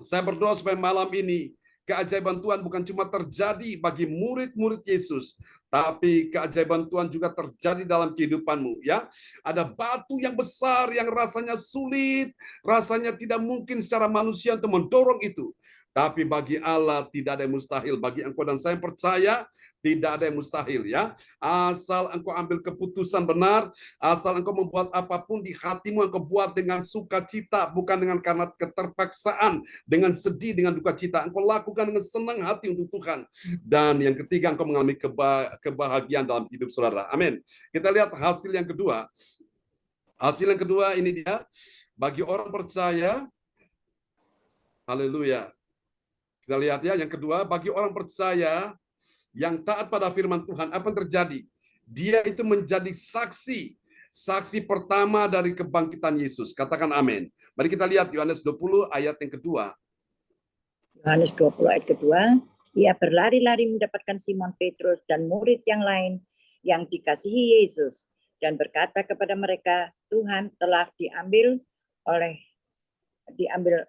saya berdoa supaya malam ini keajaiban Tuhan bukan cuma terjadi bagi murid-murid Yesus, tapi keajaiban Tuhan juga terjadi dalam kehidupanmu ya. Ada batu yang besar yang rasanya sulit, rasanya tidak mungkin secara manusia untuk mendorong itu. Tapi bagi Allah tidak ada yang mustahil. Bagi engkau dan saya yang percaya, tidak ada yang mustahil ya. Asal engkau ambil keputusan benar, asal engkau membuat apapun di hatimu, engkau buat dengan sukacita, bukan dengan karena keterpaksaan, dengan sedih, dengan duka cita. Engkau lakukan dengan senang hati untuk Tuhan. Dan yang ketiga, engkau mengalami kebahagiaan dalam hidup saudara. Amin. Kita lihat hasil yang kedua. Hasil yang kedua ini dia, bagi orang percaya, haleluya. Kita lihat ya, yang kedua, bagi orang percaya yang taat pada firman Tuhan, apa yang terjadi? Dia itu menjadi saksi pertama dari kebangkitan Yesus. Katakan amin. Mari kita lihat Yohanes 20 ayat yang kedua. Yohanes 20 ayat kedua, ia berlari-lari mendapatkan Simon Petrus dan murid yang lain yang dikasihi Yesus. dan berkata kepada mereka, Tuhan telah diambil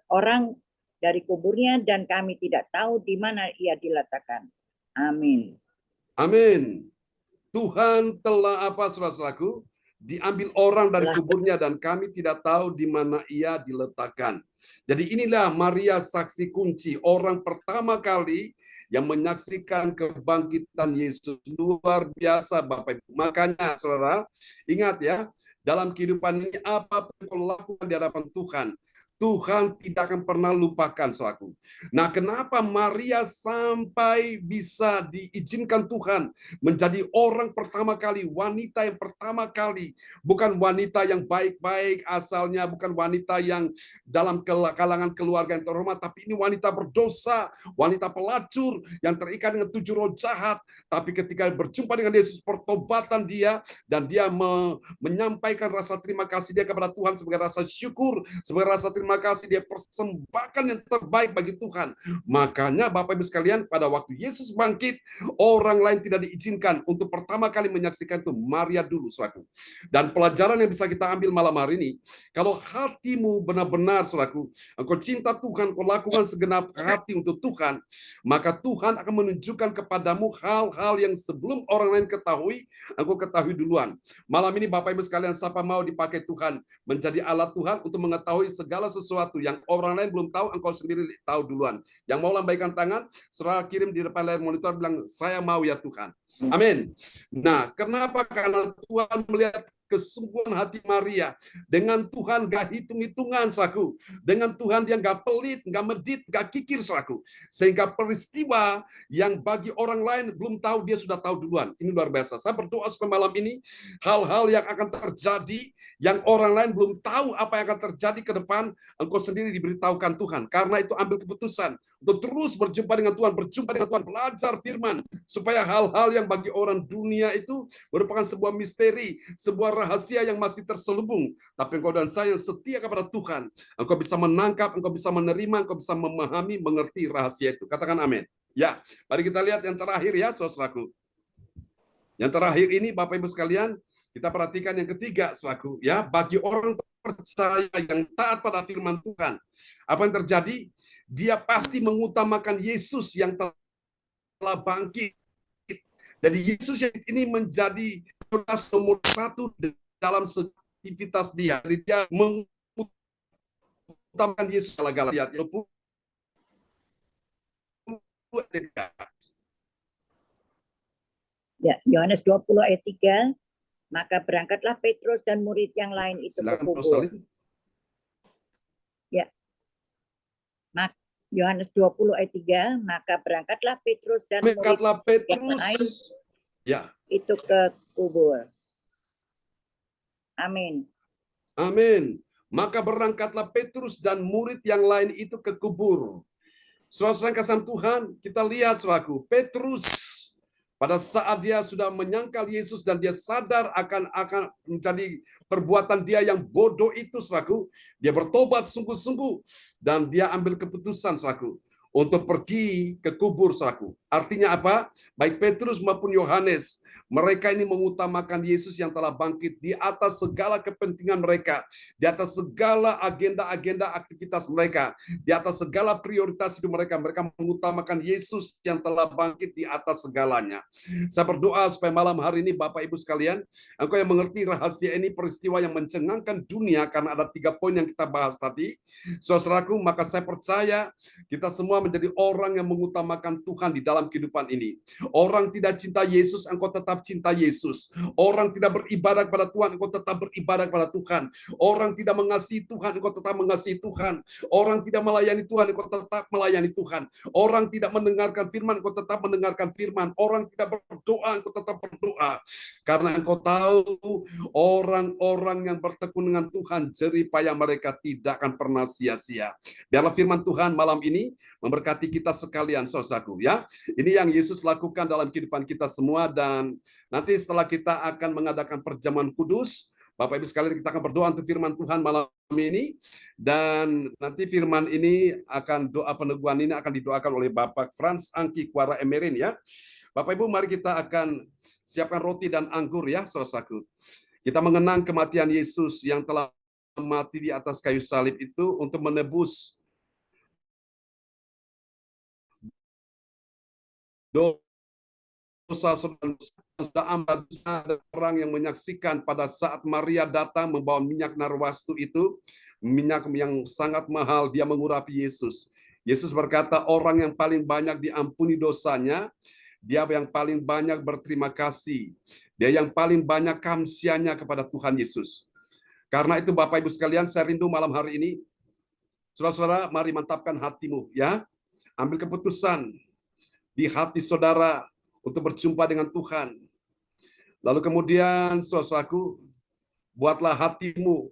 orang dari kuburnya dan kami tidak tahu di mana ia diletakkan. Amin. Amin. Tuhan telah apa, saudara-saudaraku? Diambil orang dari kuburnya dan kami tidak tahu di mana ia diletakkan. Jadi inilah Maria saksi kunci, orang pertama kali yang menyaksikan kebangkitan Yesus. Luar biasa Bapak Ibu. Makanya saudara, ingat ya, dalam kehidupan ini apapun yang kau lakukan di hadapan Tuhan, Tuhan tidak akan pernah lupakan saudaraku. Nah, kenapa Maria sampai bisa diizinkan Tuhan menjadi orang pertama kali, wanita yang pertama kali, bukan wanita yang baik-baik asalnya, bukan wanita yang dalam kalangan keluarga yang terhormat, tapi ini wanita berdosa, wanita pelacur yang terikat dengan 7 roh jahat, tapi ketika berjumpa dengan Yesus, pertobatan dia, dan dia menyampaikan rasa terima kasih dia kepada Tuhan sebagai rasa syukur, sebagai rasa terima kasih, dia persembahkan yang terbaik bagi Tuhan. Makanya Bapak Ibu sekalian, pada waktu Yesus bangkit, orang lain tidak diizinkan untuk pertama kali menyaksikan itu Maria dulu, saudaraku. Dan pelajaran yang bisa kita ambil malam hari ini, kalau hatimu benar-benar, saudaraku, engkau cinta Tuhan, kau lakukan segenap hati untuk Tuhan, maka Tuhan akan menunjukkan kepadamu hal-hal yang sebelum orang lain ketahui, engkau ketahui duluan. Malam ini Bapak Ibu sekalian, siapa mau dipakai Tuhan menjadi alat Tuhan untuk mengetahui segala sesuatu yang orang lain belum tahu, engkau sendiri tahu duluan. Yang mau lambaikan tangan, saudara kirim di depan layar monitor, bilang, saya mau ya Tuhan. Amin. Nah, kenapa? Karena Tuhan melihat kesungguhan hati Maria. Dengan Tuhan gak hitung-hitungan, saudaraku. Dengan Tuhan dia gak pelit, gak medit, gak kikir, saudaraku. Sehingga peristiwa yang bagi orang lain belum tahu, dia sudah tahu duluan. Ini luar biasa. Saya berdoa supaya malam ini, hal-hal yang akan terjadi, yang orang lain belum tahu apa yang akan terjadi ke depan, engkau sendiri diberitahukan Tuhan. Karena itu ambil keputusan untuk terus berjumpa dengan Tuhan, belajar firman, supaya hal-hal yang bagi orang dunia itu merupakan sebuah misteri, sebuah rahasia yang masih terselubung. Tapi engkau dan saya yang setia kepada Tuhan, engkau bisa menangkap, engkau bisa menerima, engkau bisa memahami, mengerti rahasia itu. Katakan amin. Ya, mari kita lihat yang terakhir ya, saudaraku. Yang terakhir ini Bapak Ibu sekalian, kita perhatikan yang ketiga, saudaraku, ya, bagi orang percaya yang taat pada firman Tuhan, apa yang terjadi? Dia pasti mengutamakan Yesus yang telah bangkit. Jadi Yesus yang ini menjadi prioritas nomor 1 dalam aktivitas dia. Jadi dia mengutamakan Yesus. Galatia 20. Ya, Yohanes 20 ayat 3, maka berangkatlah Petrus dan murid yang lain itu ke kubur. Ya. Yohanes 20 ayat 3, maka berangkatlah Petrus dan murid yang lain itu ke kubur. Amin. Amin. Maka berangkatlah Petrus dan murid yang lain itu ke kubur. Saudara-saudara kasih Tuhan, kita lihat saudaraku, Petrus pada saat dia sudah menyangkal Yesus dan dia sadar akan menjadi perbuatan dia yang bodoh itu, saudaraku, dia bertobat sungguh-sungguh dan dia ambil keputusan, saudaraku, untuk pergi ke kubur, saudaraku. Artinya apa? Baik Petrus maupun Yohanes, mereka ini mengutamakan Yesus yang telah bangkit di atas segala kepentingan mereka, di atas segala agenda-agenda aktivitas mereka, di atas segala prioritas hidup mereka. Mereka mengutamakan Yesus yang telah bangkit di atas segalanya. Saya berdoa supaya malam hari ini Bapak Ibu sekalian, engkau yang mengerti rahasia ini, peristiwa yang mencengangkan dunia, karena ada 3 poin yang kita bahas tadi. Saudaraku, maka saya percaya kita semua menjadi orang yang mengutamakan Tuhan di dalam kehidupan ini. Orang tidak cinta Yesus, engkau tetap cinta Yesus. Orang tidak beribadah kepada Tuhan, engkau tetap beribadah kepada Tuhan. Orang tidak mengasihi Tuhan, engkau tetap mengasihi Tuhan. Orang tidak melayani Tuhan, engkau tetap melayani Tuhan. Orang tidak mendengarkan firman, engkau tetap mendengarkan firman. Orang tidak berdoa, engkau tetap berdoa. Karena engkau tahu orang-orang yang bertekun dengan Tuhan, jerih payah mereka tidak akan pernah sia-sia. Biarlah firman Tuhan malam ini memberkati kita sekalian, saudaraku, ya. Ini yang Yesus lakukan dalam kehidupan kita semua, dan nanti setelah kita akan mengadakan perjamuan kudus, Bapak Ibu sekalian, kita akan berdoa untuk firman Tuhan malam ini, dan nanti firman ini akan, doa peneguhan ini akan didoakan oleh Bapak Frans Angki Kuara Emerin, ya. Bapak Ibu, mari kita akan siapkan roti dan anggur, ya, saudaraku. Kita mengenang kematian Yesus yang telah mati di atas kayu salib itu untuk menebus dosa sudah amat. Ada orang yang menyaksikan pada saat Maria datang membawa minyak narwastu itu, minyak yang sangat mahal, dia mengurapi Yesus. Yesus berkata, orang yang paling banyak diampuni dosanya, dia yang paling banyak berterima kasih. Dia yang paling banyak kamsianya kepada Tuhan Yesus. Karena itu Bapak Ibu sekalian, saya rindu malam hari ini, saudara-saudara, mari mantapkan hatimu, ya. Ambil keputusan di hati saudara untuk berjumpa dengan Tuhan. Lalu kemudian, saudaraku, buatlah hatimu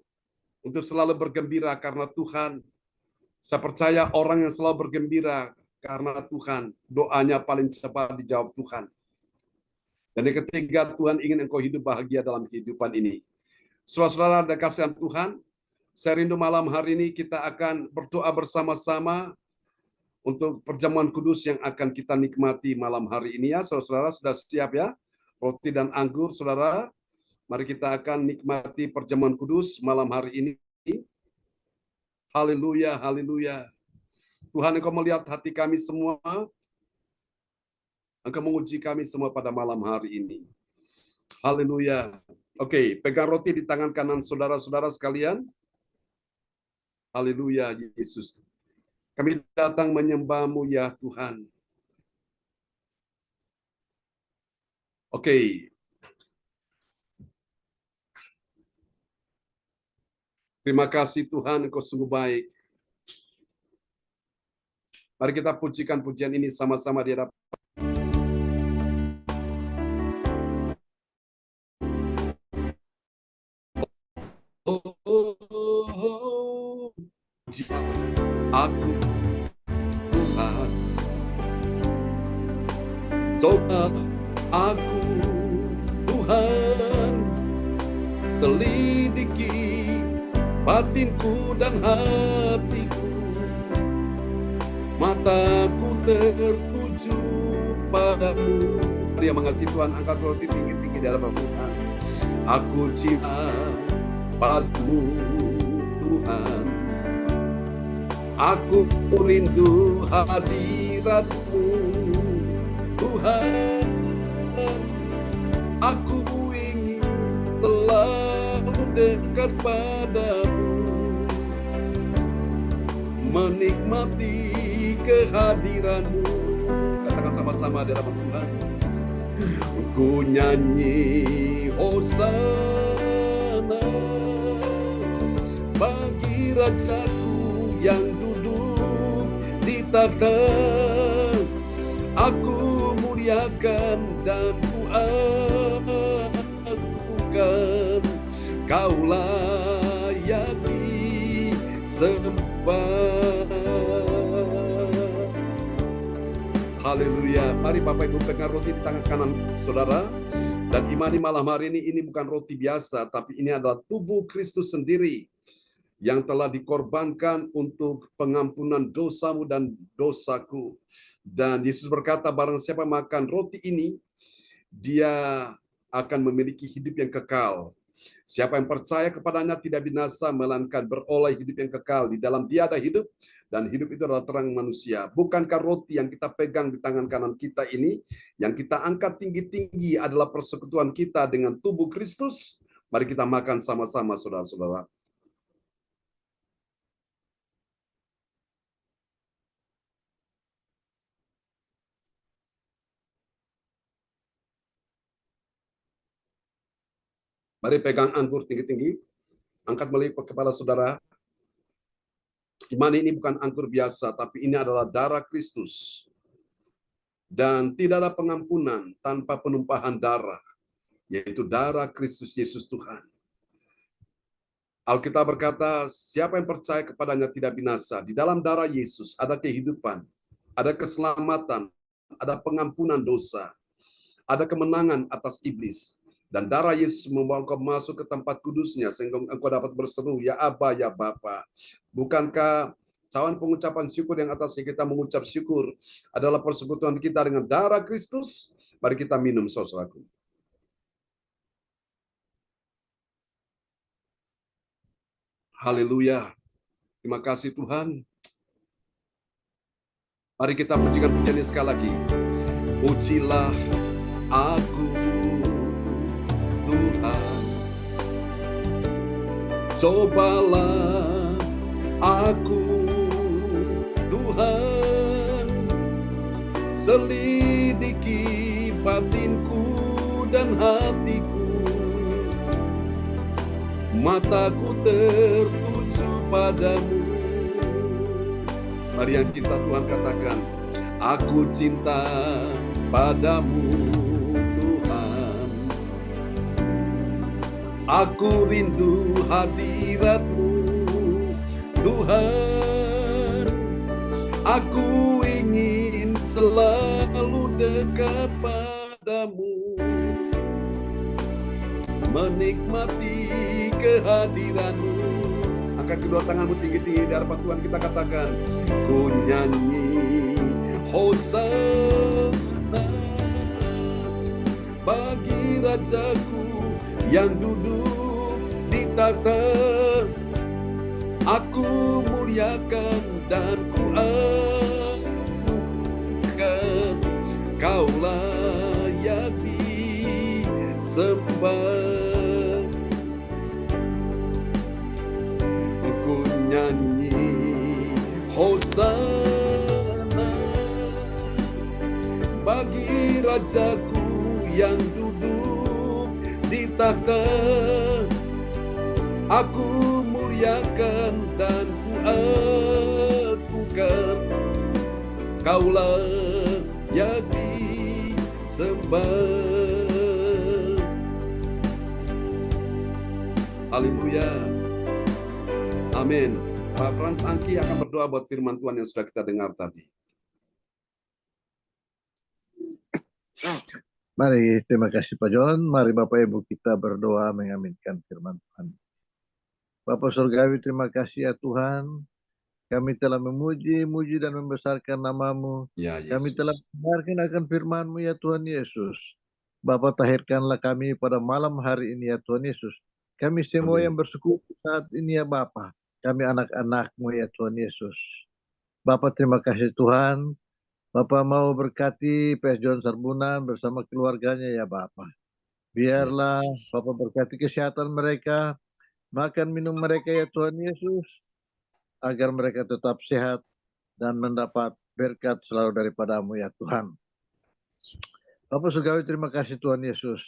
untuk selalu bergembira karena Tuhan. Saya percaya orang yang selalu bergembira karena Tuhan, doanya paling cepat dijawab Tuhan. Dan yang ketiga, Tuhan ingin engkau hidup bahagia dalam kehidupan ini. Saudara-saudara dan kasihan Tuhan, saya rindu malam hari ini kita akan berdoa bersama-sama untuk perjamuan kudus yang akan kita nikmati malam hari ini, ya. Saudara-saudara sudah siap, ya? Roti dan anggur, saudara. Mari kita akan nikmati perjamuan kudus malam hari ini. Haleluya, haleluya. Tuhan, Engkau melihat hati kami semua. Engkau menguji kami semua pada malam hari ini. Haleluya. Oke, pegang roti di tangan kanan saudara-saudara sekalian. Haleluya, Yesus. Kami datang menyembah-Mu, ya Tuhan. Oke. Terima kasih Tuhan, Engkau sungguh baik. Mari kita pujikan pujian ini sama-sama di hadapan. Aku Tuhan, coba aku Tuhan, selidiki batinku dan hatiku, mataku tertuju padamu. Dia mengasihi Tuhan, angkat roti tinggi-tinggi di hadapan Tuhan. Aku cinta padamu Tuhan, aku rindu hadirat-Mu Tuhan, aku ingin selalu dekat padamu, menikmati kehadiran-Mu. Katakan sama-sama di hadapan Tuhan. Ku nyanyi Hosana bagi Rajaku yang duduk di takhta. Aku muliakan dan ku agungkan, Kau layak disembah. Haleluya. Mari Bapak Ibu pegang roti di tangan kanan saudara dan imani malam hari ini bukan roti biasa, tapi ini adalah tubuh Kristus sendiri yang telah dikorbankan untuk pengampunan dosamu dan dosaku. Dan Yesus berkata, barang siapa makan roti ini, dia akan memiliki hidup yang kekal. Siapa yang percaya kepadanya tidak binasa, melainkan beroleh hidup yang kekal. Di dalam Dia ada hidup, dan hidup itu adalah terang manusia. Bukankah roti yang kita pegang di tangan kanan kita ini, yang kita angkat tinggi-tinggi adalah persekutuan kita dengan tubuh Kristus? Mari kita makan sama-sama, saudara-saudara. Mari pegang anggur tinggi-tinggi, angkat melihat kepala saudara. Iman ini bukan anggur biasa, tapi ini adalah darah Kristus. Dan tidak ada pengampunan tanpa penumpahan darah, yaitu darah Kristus Yesus Tuhan. Alkitab berkata, siapa yang percaya kepadanya tidak binasa. Di dalam darah Yesus ada kehidupan, ada keselamatan, ada pengampunan dosa, ada kemenangan atas iblis. Dan darah Yesus membawa engkau masuk ke tempat kudusnya, sehingga engkau dapat berseru, ya Aba, ya Bapa. Bukankah cawan pengucapan syukur yang atasnya kita mengucap syukur adalah persekutuan kita dengan darah Kristus? Mari kita minum, saudaraku. Haleluya. Terima kasih Tuhan. Mari kita pujikan pujian ini sekali lagi. Pujilah aku Tuhan. Cobalah aku Tuhan. Selidiki batinku dan hatiku. Mataku tertuju padamu. Mari yang cinta Tuhan katakan, aku cinta padamu Tuhan. Aku rindu hadirat-Mu Tuhan. Aku ingin selalu dekat padamu, menikmati kehadiran-Mu. Angkat kedua tanganmu tinggi-tinggi di hadapan Tuhan, kita katakan, ku nyanyi Hosana bagi Rajaku yang duduk di tahta. Aku muliakan dan ku agungkan, Kau layak disembah. Ku nyanyi Hosana bagi Rajaku yang duduk di tahta. Aku muliakan dan ku agungkan, Kau layak disembah. Haleluya. Amin. Pak Frans Angki akan berdoa buat firman Tuhan yang sudah kita dengar tadi. Mari, terima kasih Pak John. Mari Bapak Ibu kita berdoa mengaminkan firman Tuhan. Bapak Surgawi, terima kasih ya Tuhan. Kami telah memuji dan membesarkan nama-Mu. Ya, Yesus. Kami telah mendengarkan akan firman-Mu ya Tuhan Yesus. Bapak tahirkanlah kami pada malam hari ini ya Tuhan Yesus. Kami semua Amin. yang bersyukur saat ini ya Bapak. Kami anak-anak-Mu ya Tuhan Yesus. Bapak terima kasih Tuhan. Bapak mau berkati PS John Sarbunan bersama keluarganya ya Bapak. Biarlah Bapak berkati kesehatan mereka, makan minum mereka ya Tuhan Yesus, agar mereka tetap sehat dan mendapat berkat selalu daripada-Mu ya Tuhan. Bapak Surgawi, terima kasih Tuhan Yesus.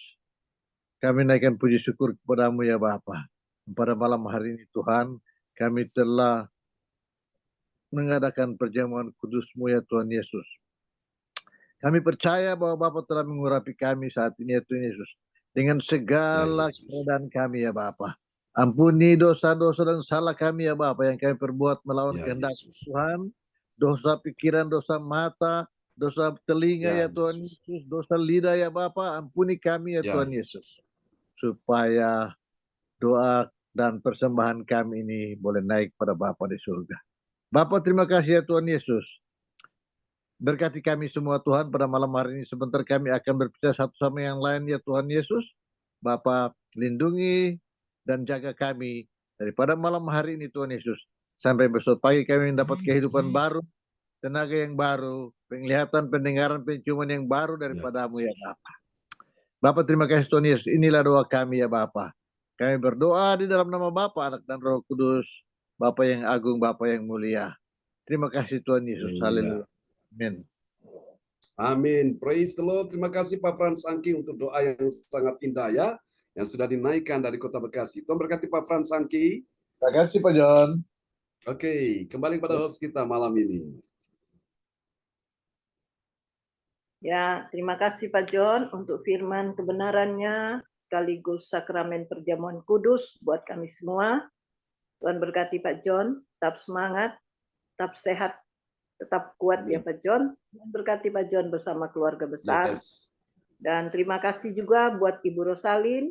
Kami naikkan puji syukur kepada-Mu ya Bapa. Pada malam hari ini Tuhan, kami telah mengadakan perjamuan kudus-Mu ya Tuhan Yesus. Kami percaya bahwa Bapa telah mengurapi kami saat ini ya Tuhan Yesus. Dengan segala keadaan kami ya Bapa. Ampuni dosa-dosa dan salah kami ya Bapa yang kami perbuat melawan kehendak Tuhan. Dosa pikiran, dosa mata, dosa telinga ya Tuhan Yesus. Dosa lidah ya Bapa. Ampuni kami ya Tuhan Yesus. Supaya doa dan persembahan kami ini boleh naik pada Bapa di surga. Bapa terima kasih ya Tuhan Yesus. Berkati kami semua Tuhan pada malam hari ini. Sebentar kami akan berpisah satu sama yang lain ya Tuhan Yesus. Bapa lindungi dan jaga kami daripada malam hari ini Tuhan Yesus. Sampai besok pagi kami mendapat kehidupan baru, tenaga yang baru, penglihatan, pendengaran, penciuman yang baru daripada-Mu ya Bapa. Bapa terima kasih Tuhan Yesus. Inilah doa kami ya Bapa. Kami berdoa di dalam nama Bapa, Anak dan Roh Kudus. Bapa yang agung, Bapa yang mulia. Terima kasih Tuhan Yesus. Haleluya. Amin. Amin. Praise the Lord. Terima kasih Pak Frans Angki untuk doa yang sangat indah ya, yang sudah dinaikkan dari Kota Bekasi. Tuhan berkati Pak Frans Angki. Terima kasih Pak John. Oke, kembali pada host kita malam ini. Ya, terima kasih Pak John untuk firman kebenarannya sekaligus sakramen perjamuan kudus buat kami semua. Tuhan berkati Pak John, tetap semangat, tetap sehat, tetap kuat ya Pak John. Tuhan berkati Pak John bersama keluarga besar. Dan terima kasih juga buat Ibu Rosalin,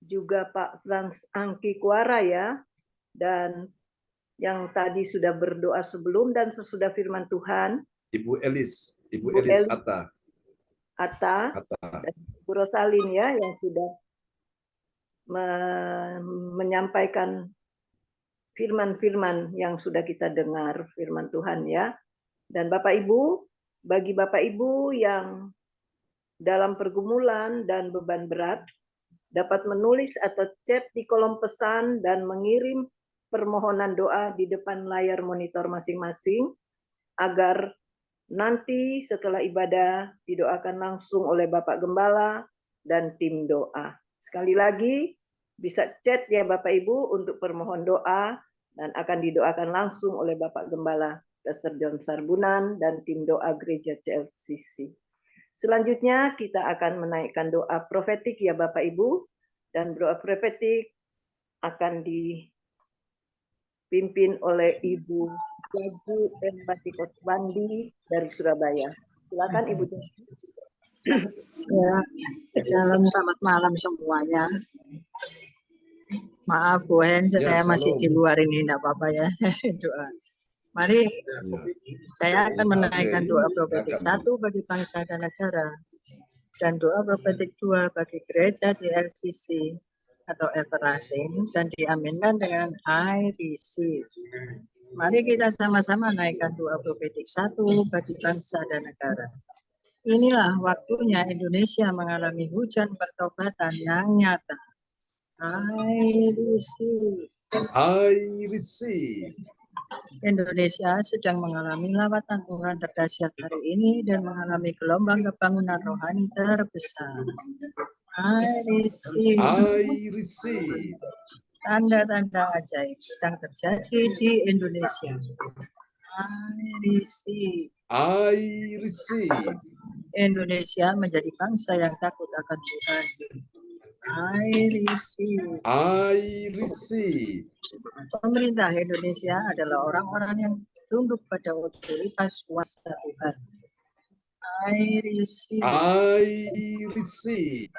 juga Pak Frans Angki Kuara ya, dan yang tadi sudah berdoa sebelum dan sesudah firman Tuhan. Ibu Elis Atta. Dan Ibu Rosalin ya yang sudah menyampaikan firman-firman yang sudah kita dengar, firman Tuhan ya. Dan Bapak Ibu, bagi Bapak Ibu yang dalam pergumulan dan beban berat, dapat menulis atau chat di kolom pesan dan mengirim permohonan doa di depan layar monitor masing-masing, agar nanti setelah ibadah didoakan langsung oleh Bapak Gembala dan tim doa. Sekali lagi, bisa chat ya Bapak Ibu untuk permohon doa dan akan didoakan langsung oleh Bapak Gembala Pastor John Sarbunan dan tim doa Gereja CLCC. Selanjutnya kita akan menaikkan doa profetik ya Bapak Ibu, dan doa profetik akan dipimpin oleh Ibu Jaju Empati Koswandi dari Surabaya. Silakan Ibu Jaju. Ya, selamat malam semuanya. Maaf Bu Hen, saya masih di luar ini, tidak apa-apa ya. Doa. Mari saya akan menaikkan doa profetik 1 bagi bangsa dan negara, dan doa profetik 2 bagi gereja CLCC atau everlasting, dan diaminkan dengan I receive. Mari kita sama-sama naikkan doa profetik 1 bagi bangsa dan negara. Inilah waktunya Indonesia mengalami hujan pertobatan yang nyata. I receive. I receive. Indonesia sedang mengalami lawatan Tuhan terdahsyat hari ini dan mengalami gelombang kebangunan rohani terbesar. I receive. I receive. Tanda-tanda ajaib sedang terjadi di Indonesia. I receive. I receive. Indonesia menjadi bangsa yang takut akan Tuhan. I receive. I receive. Pemerintah Indonesia adalah orang-orang yang tunduk pada otoritas kuasa Tuhan. I receive. I receive.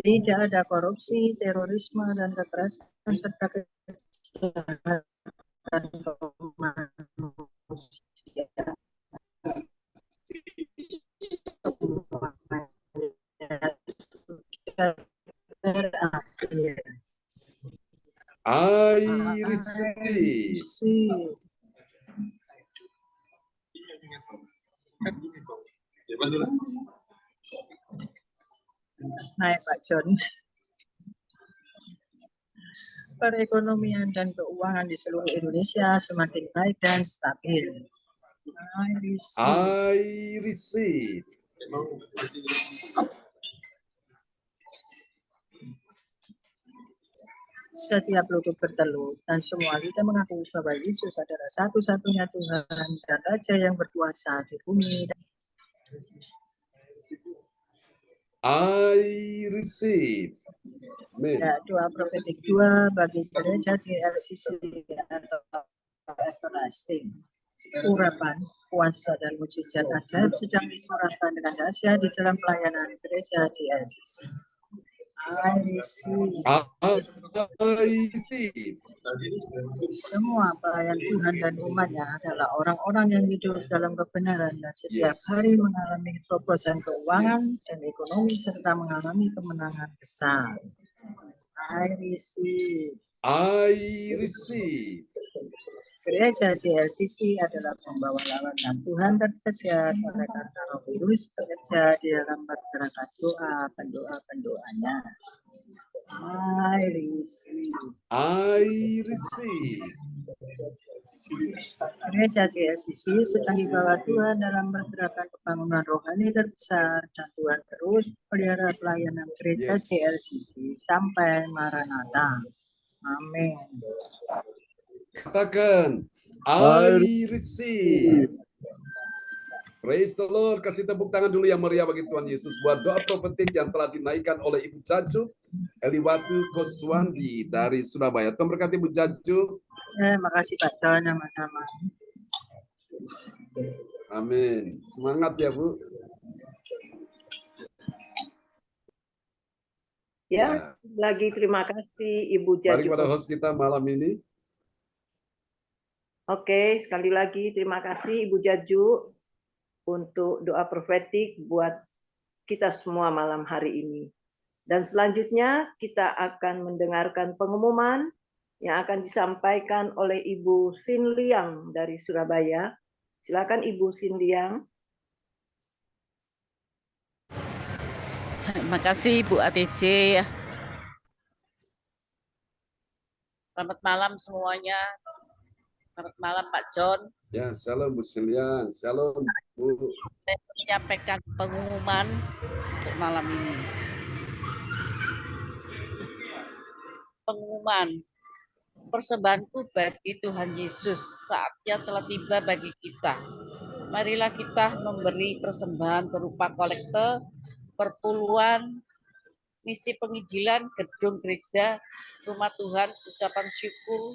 Tidak ada korupsi, terorisme, dan kekerasan serta kejahatan manusia. Berakhir. I receive. Naik Pak John. Perekonomian dan keuangan di seluruh Indonesia semakin baik dan stabil. I receive. I receive. Setiap lutut bertelut dan semua lidah mengaku bahwa Yesus adalah satu-satunya Tuhan dan Raja yang berkuasa di bumi. I receive. Amen. Ya, doa profetik 2 bagi gereja CLCC atau everlasting. Urapan, kuasa dan mujizat ajaib sedang dicurahkan dengan dahsyat di dalam pelayanan gereja CLCC. I receive. I receive. Semua pelayan Tuhan dan umatnya adalah orang-orang yang hidup dalam kebenaran dan setiap hari mengalami terobosan keuangan dan ekonomi serta mengalami kemenangan besar. I receive. I receive. Gereja CLCC adalah pembawa lawatan Tuhan terdahsyat oleh karena Roh Kudus bekerja di dalam pergerakan doa pendoa-pendoanya. I receive. I receive. Gereja CLCC sedang dibawa Tuhan dalam pergerakan pembangunan rohani terbesar dan Tuhan terus pelihara pelayanan gereja CLCC sampai Maranatha. Amin. Katakan, I receive. Praise the Lord. Kasih tepuk tangan dulu yang meriah bagi Tuhan Yesus buat doa profetik yang telah dinaikkan oleh Ibu Jaju Eliwatu Koswandi dari Surabaya. Tuhan berkati Ibu Jaju. Makasih Pak John, sama-sama. Amin. Semangat ya Bu. Ya, lagi terima kasih Ibu Jaju. Mari kepada host kita malam ini. Oke, sekali lagi terima kasih Ibu Jaju untuk doa profetik buat kita semua malam hari ini. Dan selanjutnya kita akan mendengarkan pengumuman yang akan disampaikan oleh Ibu Sin Liang dari Surabaya. Silakan Ibu Sin Liang. Terima kasih Bu ATC. Selamat malam semuanya. Selamat malam Pak John. Ya, shalom Bu Silian. Shalom Bu. Saya menyampaikan pengumuman untuk malam ini. Pengumuman. Persembahanku bagi Tuhan Yesus, saatnya telah tiba bagi kita. Marilah kita memberi persembahan berupa kolekte, perpuluhan, misi penginjilan, gedung gereja, rumah Tuhan, ucapan syukur,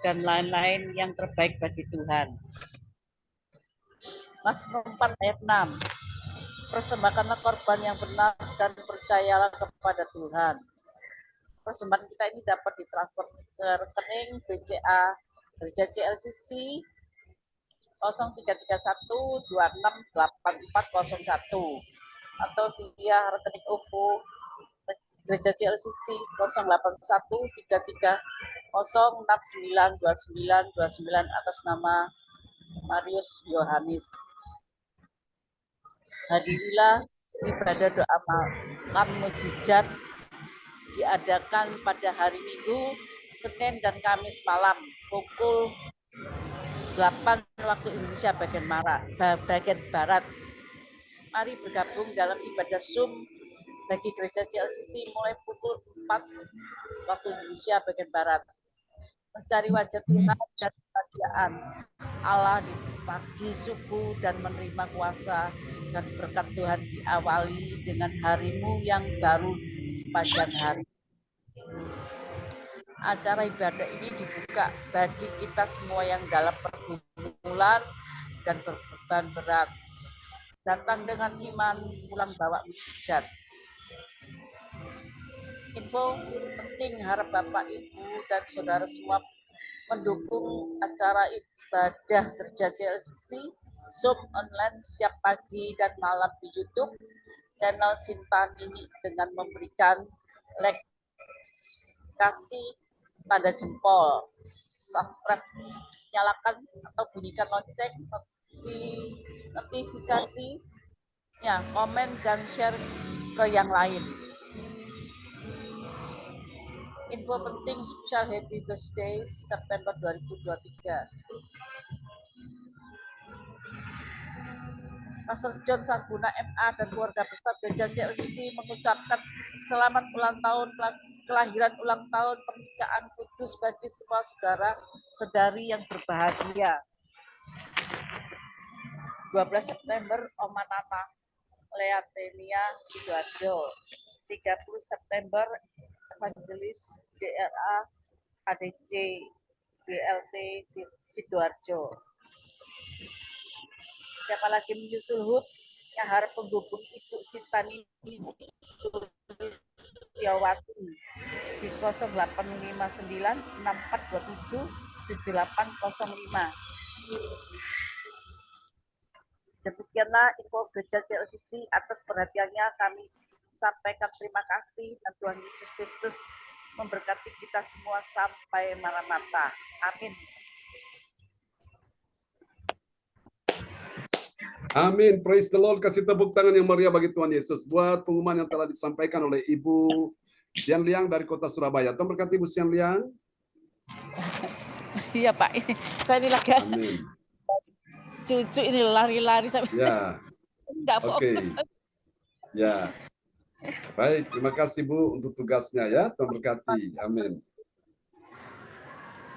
dan lain-lain yang terbaik bagi Tuhan. Mazmur 4 ayat 6. Persembahkanlah korban yang benar dan percayalah kepada Tuhan. Persembahan kita ini dapat ditransfer ke rekening BCA Gereja CLCC 0331268401 atau via rekening OVO Gereja CLCC 081330692929 atas nama Marius Yohanis. Hadirilah ibadah doa malam mujizat diadakan pada hari Minggu, Senin dan Kamis malam pukul 8 waktu Indonesia bagian Barat. Mari bergabung dalam ibadah Zoom bagi Gereja CLCC mulai pukul 4 waktu Indonesia bagian Barat. Mencari wajah Tuhan dan kerajaan Allah di pagi subuh dan menerima kuasa dan berkat Tuhan diawali dengan harimu yang baru sepanjang hari. Acara ibadah ini dibuka bagi kita semua yang dalam pergumulan dan berbeban berat. Datang dengan iman, pulang bawa mujizat. Info penting, harap Bapak, Ibu, dan Saudara semua mendukung acara ibadah Gereja CLCC Zoom online siap pagi dan malam di YouTube channel Sinta Nini dengan memberikan like, kasih pada jempol, subscribe, nyalakan atau bunyikan lonceng, notifikasi, ya, komen dan share ke yang lain. Info penting spesial Happy Birthday September 2023. Pastor John Sarguna MA dan keluarga besar Gereja CLCC mengucapkan selamat ulang tahun kelahiran ulang tahun pernikahan kudus bagi semua saudara-saudari yang berbahagia. 12 September Oma Nana Leatenia Sidoarjo. 30 September Evangelis DRA ADC DLT Sidoarjo. Siapa lagi menyusul HUT yang harap menghubung Ibu Sinta Nini Suliawati di 0859 6427 7805. Demikianlah info Gereja CLCC. Atas perhatiannya kami sampaikan terima kasih dan Tuhan Yesus Kristus memberkati kita semua sampai Maranatha. Amin. Amin. Praise the Lord. Kasih tepuk tangan yang meriah bagi Tuhan Yesus. Buat pengumuman yang telah disampaikan oleh Ibu Sian Liang dari kota Surabaya. Tuhan berkati Ibu Sian Liang. Iya Pak, saya ini lagi Amin. cucu ini lari-lari sampai Ya. nggak fokus. Ya. Baik, terima kasih Bu untuk tugasnya ya. Tuhan berkati. Amin.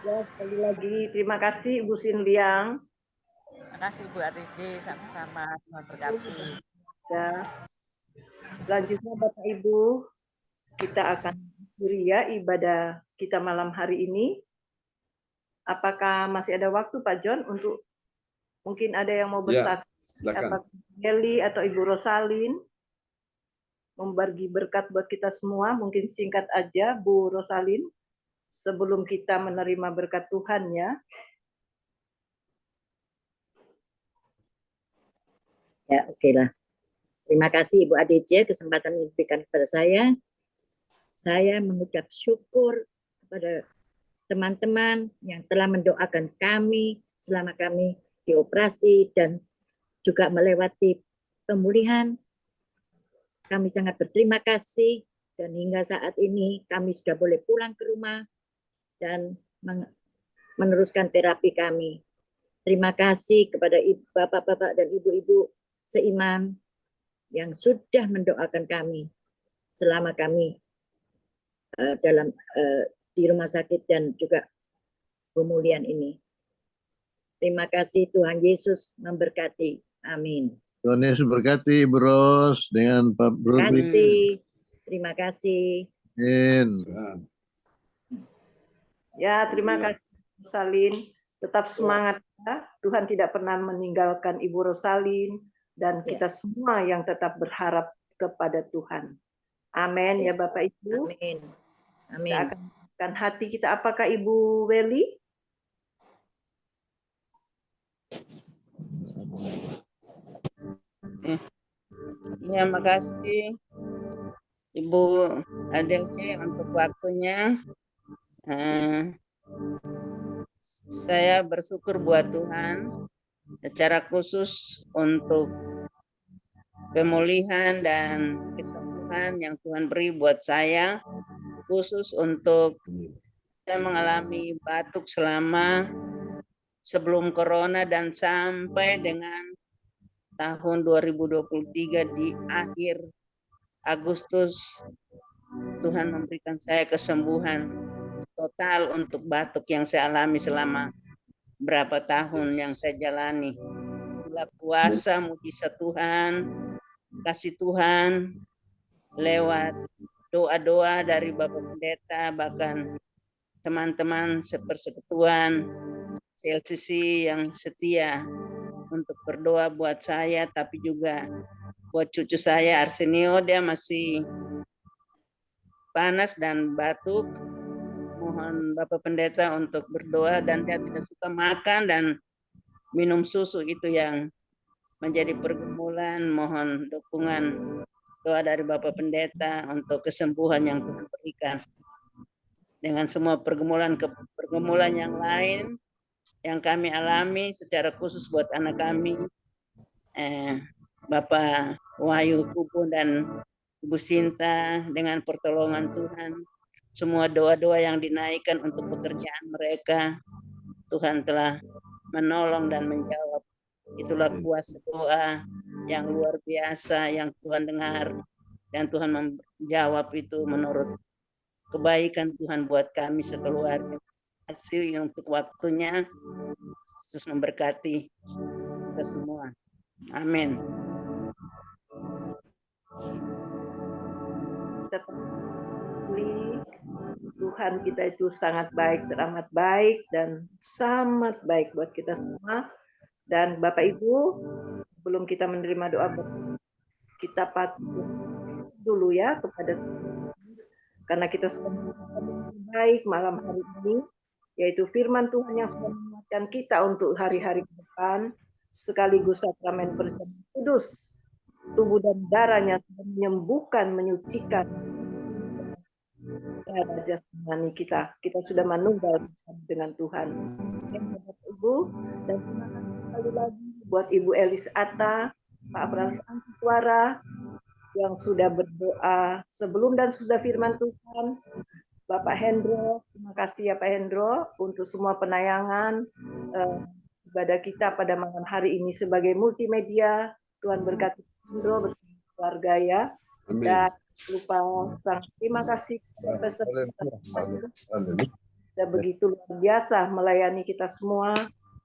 Ya, sekali lagi terima kasih Ibu Sin Liang. Terima kasih Bu ATC, sama-sama, Tuhan berkati. Ya. Selanjutnya Bapak Ibu, kita akan akhiri ya ibadah kita malam hari ini. Apakah masih ada waktu Pak John untuk mungkin ada yang mau bersaksi? Silakan. Apakah Heli atau Ibu Rosalin membagi berkat buat kita semua? Mungkin singkat aja Bu Rosalin sebelum kita menerima berkat Tuhan ya. Ya, oke lah. Terima kasih Ibu ADC kesempatan yang diberikan kepada saya. Saya mengucap syukur kepada teman-teman yang telah mendoakan kami selama kami dioperasi dan juga melewati pemulihan. Kami sangat berterima kasih dan hingga saat ini kami sudah boleh pulang ke rumah dan meneruskan terapi kami. Terima kasih kepada bapak-bapak dan ibu-ibu seiman yang sudah mendoakan kami selama kami di rumah sakit dan juga pemulihan ini. Terima kasih, Tuhan Yesus memberkati. Amin. Tuhan Yesus berkati, Ibu Ros, dengan Pak Bro. Terima kasih. Terima kasih. Amin. Ya, terima kasih Rosalin. Tetap semangat ya. Tuhan tidak pernah meninggalkan Ibu Rosalin dan kita semua yang tetap berharap kepada Tuhan. Amin ya Bapak Ibu. Amin. Amin. Kita akan menyerahkan hati kita. Apakah Ibu Weli? Ya, makasih Ibu Adelce untuk waktunya. Saya bersyukur buat Tuhan secara khusus untuk pemulihan dan kesembuhan yang Tuhan beri buat saya, khusus untuk saya mengalami batuk selama sebelum corona dan sampai dengan tahun 2023 di akhir Agustus Tuhan memberikan saya kesembuhan total untuk batuk yang saya alami selama berapa tahun yang saya jalani. Itulah kuasa mujizat Tuhan, kasih Tuhan lewat doa-doa dari Bapak Pendeta, bahkan teman-teman sepersekutuan CLCC yang setia untuk berdoa buat saya, tapi juga buat cucu saya Arsenio, dia masih panas dan batuk. Mohon Bapak Pendeta untuk berdoa, dan dia tidak suka makan dan minum susu, itu yang menjadi pergumulan. Mohon dukungan doa dari Bapak Pendeta untuk kesembuhan yang Tuhan berikan. Dengan semua pergumulan yang lain yang kami alami secara khusus buat anak kami, Bapak Wahyu Kubun dan Ibu Sinta, dengan pertolongan Tuhan, semua doa-doa yang dinaikkan untuk pekerjaan mereka, Tuhan telah menolong dan menjawab. Itulah kuasa doa yang luar biasa yang Tuhan dengar, dan Tuhan menjawab itu menurut kebaikan Tuhan buat kami sekeluarga. Terima kasih untuk waktunya. Yesus memberkati kita semua. Amin. Tuhan kita itu sangat baik, teramat baik, dan sangat baik buat kita semua. Dan Bapak Ibu, sebelum kita menerima doa, kita patuh dulu ya kepada Tuhan, karena kita sudah baik malam hari ini, yaitu firman Tuhan yang sudah menguatkan kita untuk hari-hari ke depan, sekaligus sakramen perjamuan kudus, tubuh dan darahnya menyembuhkan, menyucikan darah jasmani kita. Kita sudah menunggal bersama dengan Tuhan. Bapak Ibu, dan terima kasih sekali lagi buat Ibu Elis Atta, Pak Frans Suara yang sudah berdoa sebelum dan sudah firman Tuhan. Bapak Hendro, terima kasih ya Pak Hendro untuk semua penayangan ibadah kita pada malam hari ini sebagai multimedia. Tuhan berkati Hendro bersama keluarga ya. Amin. Dan lupa terima kasih kepada peserta sudah begitu luar biasa melayani kita semua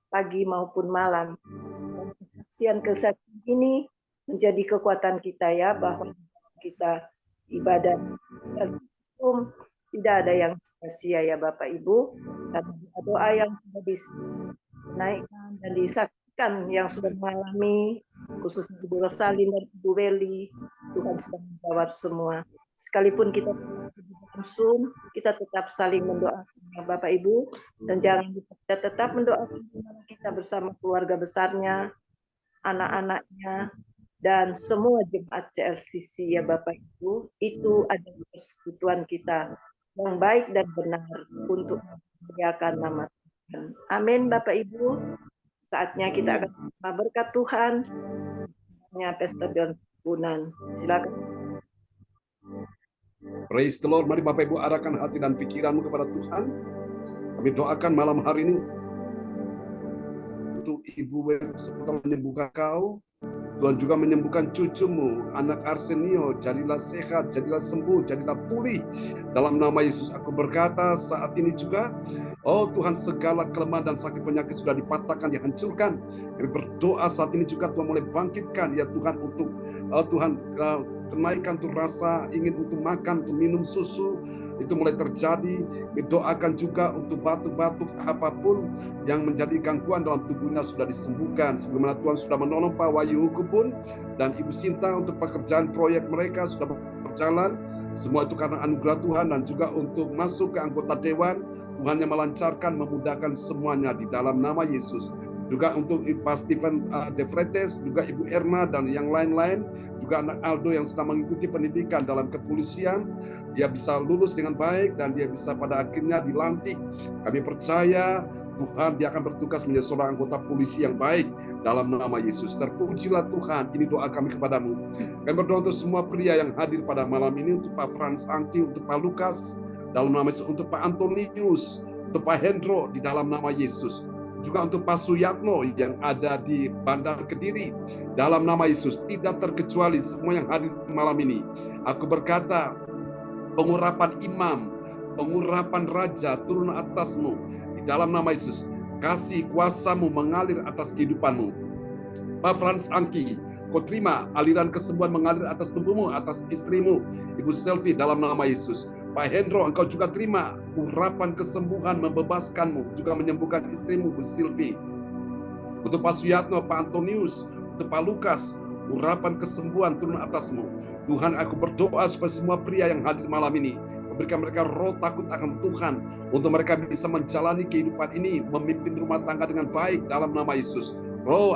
pagi maupun malam. Kesaksian ini menjadi kekuatan kita ya, bahwa kita ibadah tidak ada yang sia-sia ya Bapak Ibu, dan doa yang sudah dinaikkan dan disaksikan yang sudah mengalami, khususnya Ibu Rosalin dan Ibu Weli, Tuhan sudah menjawab semua. Sekalipun kita langsung, kita tetap saling mendoakan ya Bapak Ibu, dan jangan lupa kita tetap mendoakan kita bersama keluarga besarnya, anak-anaknya, dan semua jemaat CLCC ya Bapak Ibu. Itu adalah persekutuan kita yang baik dan benar untuk memuliakan nama Tuhan. Amin, Bapak Ibu. Saatnya kita akan menerima berkat Tuhan. Pastor John Bunan. Silakan. Praise the Lord. Mari Bapak Ibu arahkan hati dan pikiranmu kepada Tuhan. Kami doakan malam hari ini untuk Ibu setelah menyembuhkan kau, Tuhan juga menyembuhkan cucumu, anak Arsenio, jadilah sehat, jadilah sembuh, jadilah pulih. Dalam nama Yesus aku berkata saat ini juga, oh Tuhan, segala kelemahan dan sakit penyakit sudah dipatahkan, dihancurkan. Kami berdoa saat ini juga Tuhan mulai bangkitkan ya Tuhan untuk Tuhan kenaikan tuh rasa ingin untuk makan, untuk minum susu, itu mulai terjadi. Didoakan juga untuk batuk-batuk apapun yang menjadi gangguan dalam tubuhnya sudah disembuhkan. Sebagaimana Tuhan sudah menolong Pak Wahyu Hukubun dan Ibu Sinta untuk pekerjaan proyek mereka sudah berjalan. Semua itu karena anugerah Tuhan, dan juga untuk masuk ke anggota dewan, Tuhan yang melancarkan, memudahkan semuanya di dalam nama Yesus. Juga untuk Pak Stephen De Vretes, juga Ibu Erna dan yang lain-lain, juga anak Aldo yang sedang mengikuti pendidikan dalam kepolisian, dia bisa lulus dengan baik dan dia bisa pada akhirnya dilantik. Kami percaya Tuhan, dia akan bertugas menjadi seorang anggota polisi yang baik dalam nama Yesus. Terpujilah Tuhan, ini doa kami kepadamu. Kami berdoa untuk semua pria yang hadir pada malam ini, untuk Pak Frans Angki, untuk Pak Lukas dalam nama Yesus, untuk Pak Antonius, untuk Pak Hendro di dalam nama Yesus. Juga untuk Pak Suyatno yang ada di Bandar Kediri dalam nama Yesus. Tidak terkecuali semua yang hadir malam ini. Aku berkata, pengurapan imam, pengurapan raja turun atasmu di dalam nama Yesus. Kasih kuasamu mengalir atas kehidupanmu. Pak Frans Angki, kau terima aliran kesembuhan mengalir atas tubuhmu, atas istrimu, Ibu Selvi dalam nama Yesus. Pak Hendro, engkau juga terima urapan kesembuhan membebaskanmu, juga menyembuhkan istrimu, Bu Silvi. Untuk Pak Suyatno, Pak Antonius, untuk Pak Lukas, urapan kesembuhan turun atasmu. Tuhan, aku berdoa supaya semua pria yang hadir malam ini, memberikan mereka roh takut akan Tuhan, untuk mereka bisa menjalani kehidupan ini, memimpin rumah tangga dengan baik dalam nama Yesus. Roh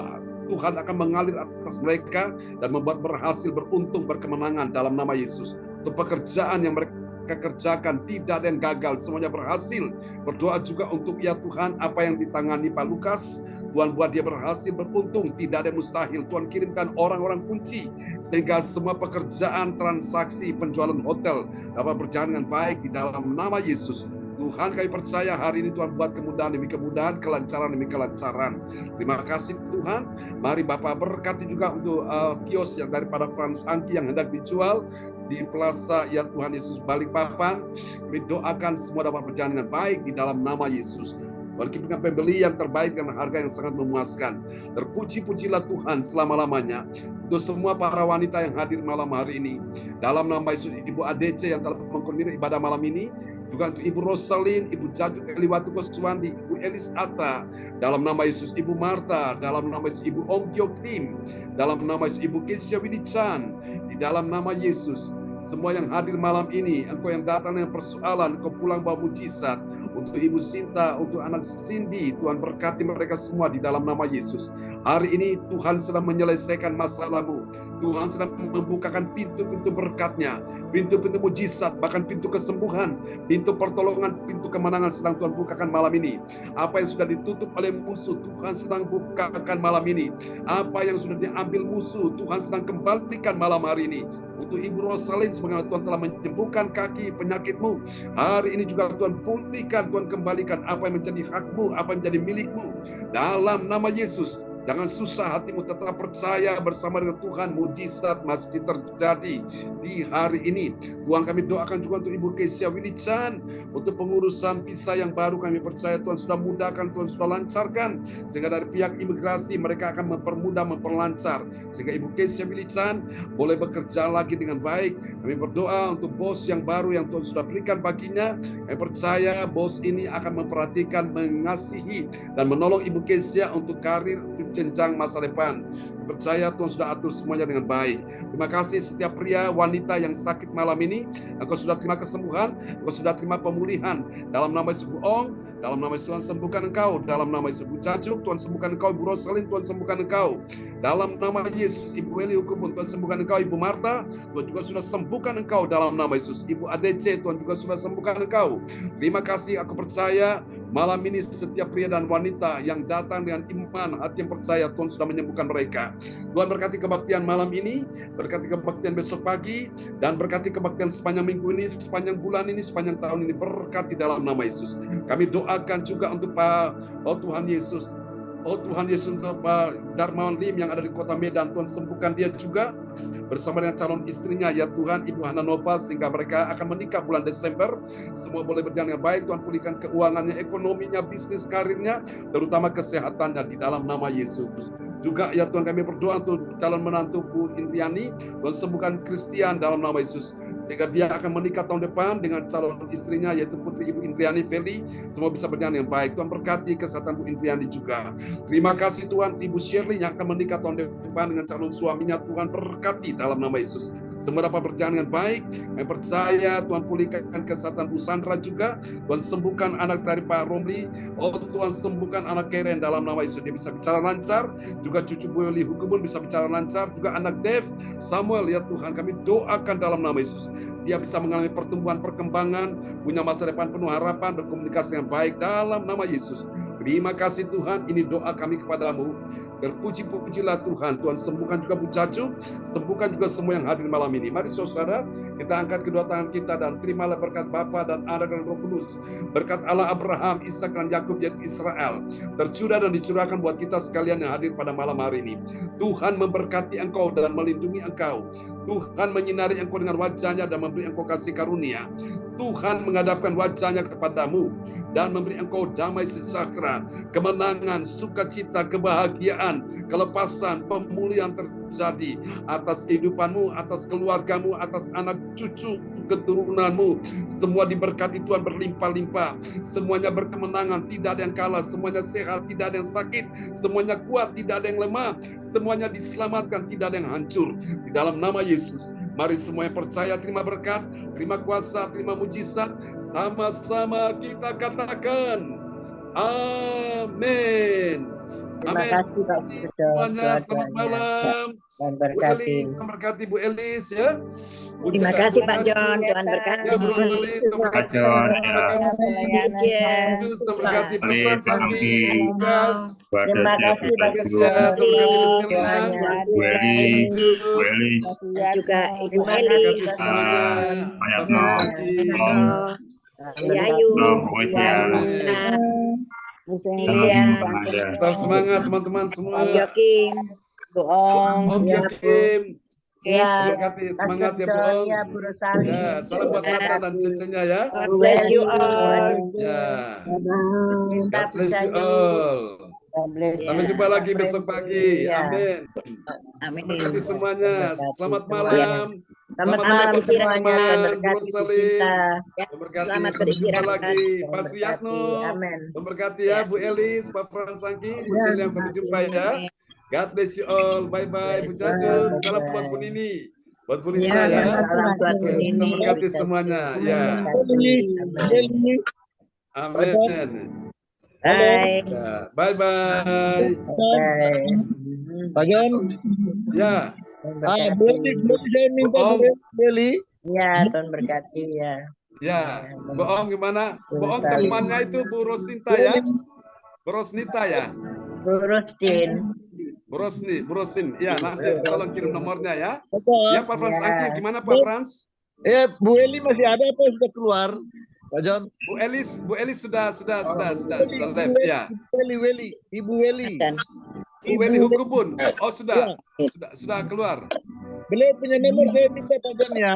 Tuhan akan mengalir atas mereka dan membuat berhasil, beruntung, berkemenangan dalam nama Yesus. Untuk pekerjaan yang mereka kerjakan tidak ada yang gagal, semuanya berhasil. Berdoa juga untuk ya Tuhan, apa yang ditangani Pak Lukas, Tuhan buat dia berhasil, beruntung, tidak ada yang mustahil. Tuhan kirimkan orang-orang kunci sehingga semua pekerjaan, transaksi, penjualan hotel dapat berjalan dengan baik di dalam nama Yesus. Tuhan, kami percaya hari ini Tuhan buat kemudahan demi kemudahan, kelancaran demi kelancaran. Terima kasih Tuhan. Mari Bapak berkati juga untuk kios yang daripada Frans Angki yang hendak dijual di Plaza ya Tuhan Yesus Balikpapan. Kami doakan semua dapat berjalan dengan baik di dalam nama Yesus. Bagi pembeli yang terbaik dengan harga yang sangat memuaskan. Terpuji-pujilah Tuhan selama-lamanya. Untuk semua para wanita yang hadir malam hari ini, dalam nama Yesus, Ibu ADC yang telah mengkoordinir ibadah malam ini, juga untuk Ibu Rosalin, Ibu Jajuk Eliwatu Koswandi, Ibu Elis Atta, dalam nama Yesus, Ibu Marta, dalam nama Yesus, Ibu Om Gyok Tim, dalam nama Yesus, Ibu Kesia Widichan, di dalam nama Yesus. Semua yang hadir malam ini, engkau yang datang dengan persoalan, engkau pulang bawa mujizat. Untuk Ibu Sinta, untuk anak Cindy, Tuhan berkati mereka semua di dalam nama Yesus. Hari ini Tuhan sedang menyelesaikan masalahmu. Tuhan sedang membukakan pintu-pintu berkat-Nya, pintu-pintu mujizat, bahkan pintu kesembuhan, pintu pertolongan, pintu kemenangan sedang Tuhan bukakan malam ini. Apa yang sudah ditutup oleh musuh, Tuhan sedang bukakan malam ini. Apa yang sudah diambil musuh, Tuhan sedang kembalikan malam hari ini. Untuk Ibu Rosalin, sebagaimana Tuhan telah menyembuhkan kaki penyakitmu, hari ini juga Tuhan pulihkan, Tuhan kembalikan apa yang menjadi hakmu, apa yang menjadi milikmu. Dalam nama Yesus, jangan susah hatimu, tetap percaya bersama dengan Tuhan. Mujizat masih terjadi di hari ini. Tuhan, kami doakan juga untuk Ibu Kesia Widichan, untuk pengurusan visa yang baru. Kami percaya Tuhan sudah mudahkan, Tuhan sudah lancarkan, sehingga dari pihak imigrasi mereka akan mempermudah, memperlancar, sehingga Ibu Kesia Widichan boleh bekerja lagi dengan baik. Kami berdoa untuk bos yang baru yang Tuhan sudah berikan baginya. Kami percaya bos ini akan memperhatikan, mengasihi, dan menolong Ibu Kesia untuk karir, jenjang masa depan. Percaya Tuhan sudah atur semuanya dengan baik. Terima kasih setiap pria, wanita yang sakit malam ini. Engkau sudah terima kesembuhan, Engkau sudah terima pemulihan. Dalam nama Yesus Ong, dalam nama Yesus Tuhan sembuhkan engkau. Dalam nama Yesus Bu Cajuk, Tuhan sembuhkan engkau. Ibu Rosalin, Tuhan sembuhkan engkau. Dalam nama Yesus, Ibu Eli Hukum, Tuhan sembuhkan engkau. Ibu Marta, Tuhan juga sudah sembuhkan engkau. Dalam nama Yesus. Ibu ADC, Tuhan juga sudah sembuhkan engkau. Terima kasih, aku percaya malam ini setiap pria dan wanita yang datang dengan iman, hati yang percaya, Tuhan sudah menyembuhkan mereka. Tuhan berkati kebaktian malam ini, berkati kebaktian besok pagi, dan berkati kebaktian sepanjang minggu ini, sepanjang bulan ini, sepanjang tahun ini, berkati dalam nama Yesus. Kami doakan juga untuk Tuhan Yesus, untuk Pak Darmawan Lim yang ada di kota Medan, Tuhan sembuhkan dia juga bersama dengan calon istrinya, ya Tuhan, Ibu Hana Nova, sehingga mereka akan menikah bulan Desember. Semua boleh berjalan dengan baik. Tuhan pulihkan keuangannya, ekonominya, bisnis, karirnya, terutama kesehatannya di dalam nama Yesus. Juga ya Tuhan, kami berdoa untuk calon menantu Bu Indriani, Tuhan sembuhkan Christian dalam nama Yesus, sehingga dia akan menikah tahun depan dengan calon istrinya yaitu Putri Ibu Indriani Feli. Semua bisa berjalan yang baik. Tuhan berkati kesehatan Bu Indriani juga. Terima kasih Tuhan, Ibu Shirley yang akan menikah tahun depan dengan calon suaminya. Tuhan berkati dalam nama Yesus. Semua dapat berjalan dengan baik. Kami percaya Tuhan pulihkan kesehatan Bu Sandra juga. Tuhan sembuhkan anak dari Pak Romli. Tuhan sembuhkan anak Keren dalam nama Yesus. Dia bisa bicara lancar. Juga cucu Bu Eli Hukumun bisa bicara lancar. Juga anak Dev Samuel, ya Tuhan, kami doakan dalam nama Yesus. Dia bisa mengalami pertumbuhan, perkembangan, punya masa depan penuh harapan, berkomunikasi yang baik dalam nama Yesus. Terima kasih Tuhan, ini doa kami kepadamu. Berpuji-pujilah Tuhan. Tuhan sembuhkan juga Bu Cacu, sembuhkan juga semua yang hadir malam ini. Mari saudara, kita angkat kedua tangan kita dan terimalah berkat Bapa dan Anak dan Roh Kudus. Berkat Allah Abraham, Ishak dan Yakub yaitu Israel, tercurah dan dicurahkan buat kita sekalian yang hadir pada malam hari ini. Tuhan memberkati engkau dan melindungi engkau. Tuhan menyinari engkau dengan wajahnya dan memberi engkau kasih karunia. Tuhan menghadapkan wajahnya kepadamu dan memberi engkau damai sejahtera, kemenangan, sukacita, kebahagiaan, kelepasan, pemulihan terjadi atas kehidupanmu, atas keluargamu, atas anak cucu keturunanmu. Semua diberkati Tuhan berlimpah-limpah. Semuanya berkemenangan, tidak ada yang kalah. Semuanya sehat, tidak ada yang sakit. Semuanya kuat, tidak ada yang lemah. Semuanya diselamatkan, tidak ada yang hancur. Di dalam nama Yesus. Mari semua yang percaya terima berkat, terima kuasa, terima mujizat. Sama-sama kita katakan amin. Terima kasih Pak Semuanya selamat malam. Dan Bu berkati. Elis, Tuhan berkati Bu Elis ya. Terima kasih Pak John, Tuhan berkati. Ya Bu Rosalin, Tuhan berkati. Terima kasih. Terus Tuhan berkati Pak Frans Sandi, Lukas. Terima kasih Pak Tuhan berkati Bu Eli, juga Ibu Terima Eli, kasih semuanya. Pak Frans Sandi. Yayu, Tetap semangat teman-teman semua. Om Jokim, Om Jokim. Ya, Berkati semangat ya Bu Om. ya Bu Rosali. Ya, salam buat Nata dan cecenya ya. God bless you all. Ya. God bless you all. Sampai jumpa lagi besok pagi. Amin. Amin. Berkati semuanya. Selamat malam. Selamat Selamat malam siang semuanya. teman-teman. Bu Berkati Rosalin. kita. Berkati. Selamat Sampai jumpa beristirahat. lagi. Pak Suyatno. Amin. Memberkati ya Bu Elis, Pak Frans Sangki, Bu Siliang, sampai jumpa ya. God bless you all. Bye-bye Bu Cacu. Salam buat Bu Nini. Buat Bu Nina ya. Salam buat Bu Nini. Memberkati semuanya. Ya. Amin. Bye. Ya. Bye-bye. Pak John, Ya. boleh minta Om. Beli? Ya, Tuhan berkati ya. Ya. Bu Om gimana? Bu Om temannya itu Bu Rosinta ya. Bu Rosnita ya. Bu Rustin. Bu Rosin. Ya, nanti tolong kirim nomornya ya. Ya Pak, Pak Frans Ya. Angki, gimana Pak Frans? Bu Eli masih ada apa sudah keluar? Pak John. Bu Elis sudah live ya. Ibu Eli. Dan Bu Eli Hukubun. Oh sudah keluar. Beliau punya nomor, saya minta Pak John ya.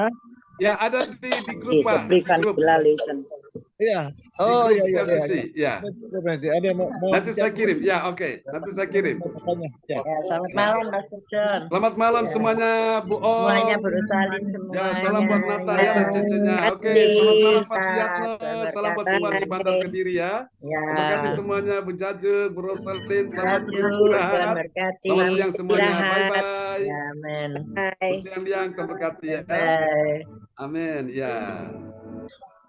Ya ada di grup is Pak. a brief Di grup. evaluation. Iya. Di Oh grup iya iya sel iya. sisi. Ya. Berarti ada mau Nanti saya kirim. Ya, oke. Nanti saya kirim. Ya, selamat Ya. malam Pastor John. Selamat malam Ya. semuanya, Bu Semuanya Om. berusalim Ya, salam buat semuanya. Nathan ya dan cecenya. Oke, Kasih, selamat malam Pak Pak. Suyatno. Salam buat semua di Bandar Berkati. Kediri ya. Ya. Terima kasih semuanya, Bu Jaju, Bu Rosalin. Selamat Raju, beristirahat. Tuhan berkati. Selamat siang semuanya. Istirahat. Bye-bye. Ya, amin. Bu Siang Liang, Tuhan berkati ya. Bye. Amin. Ya.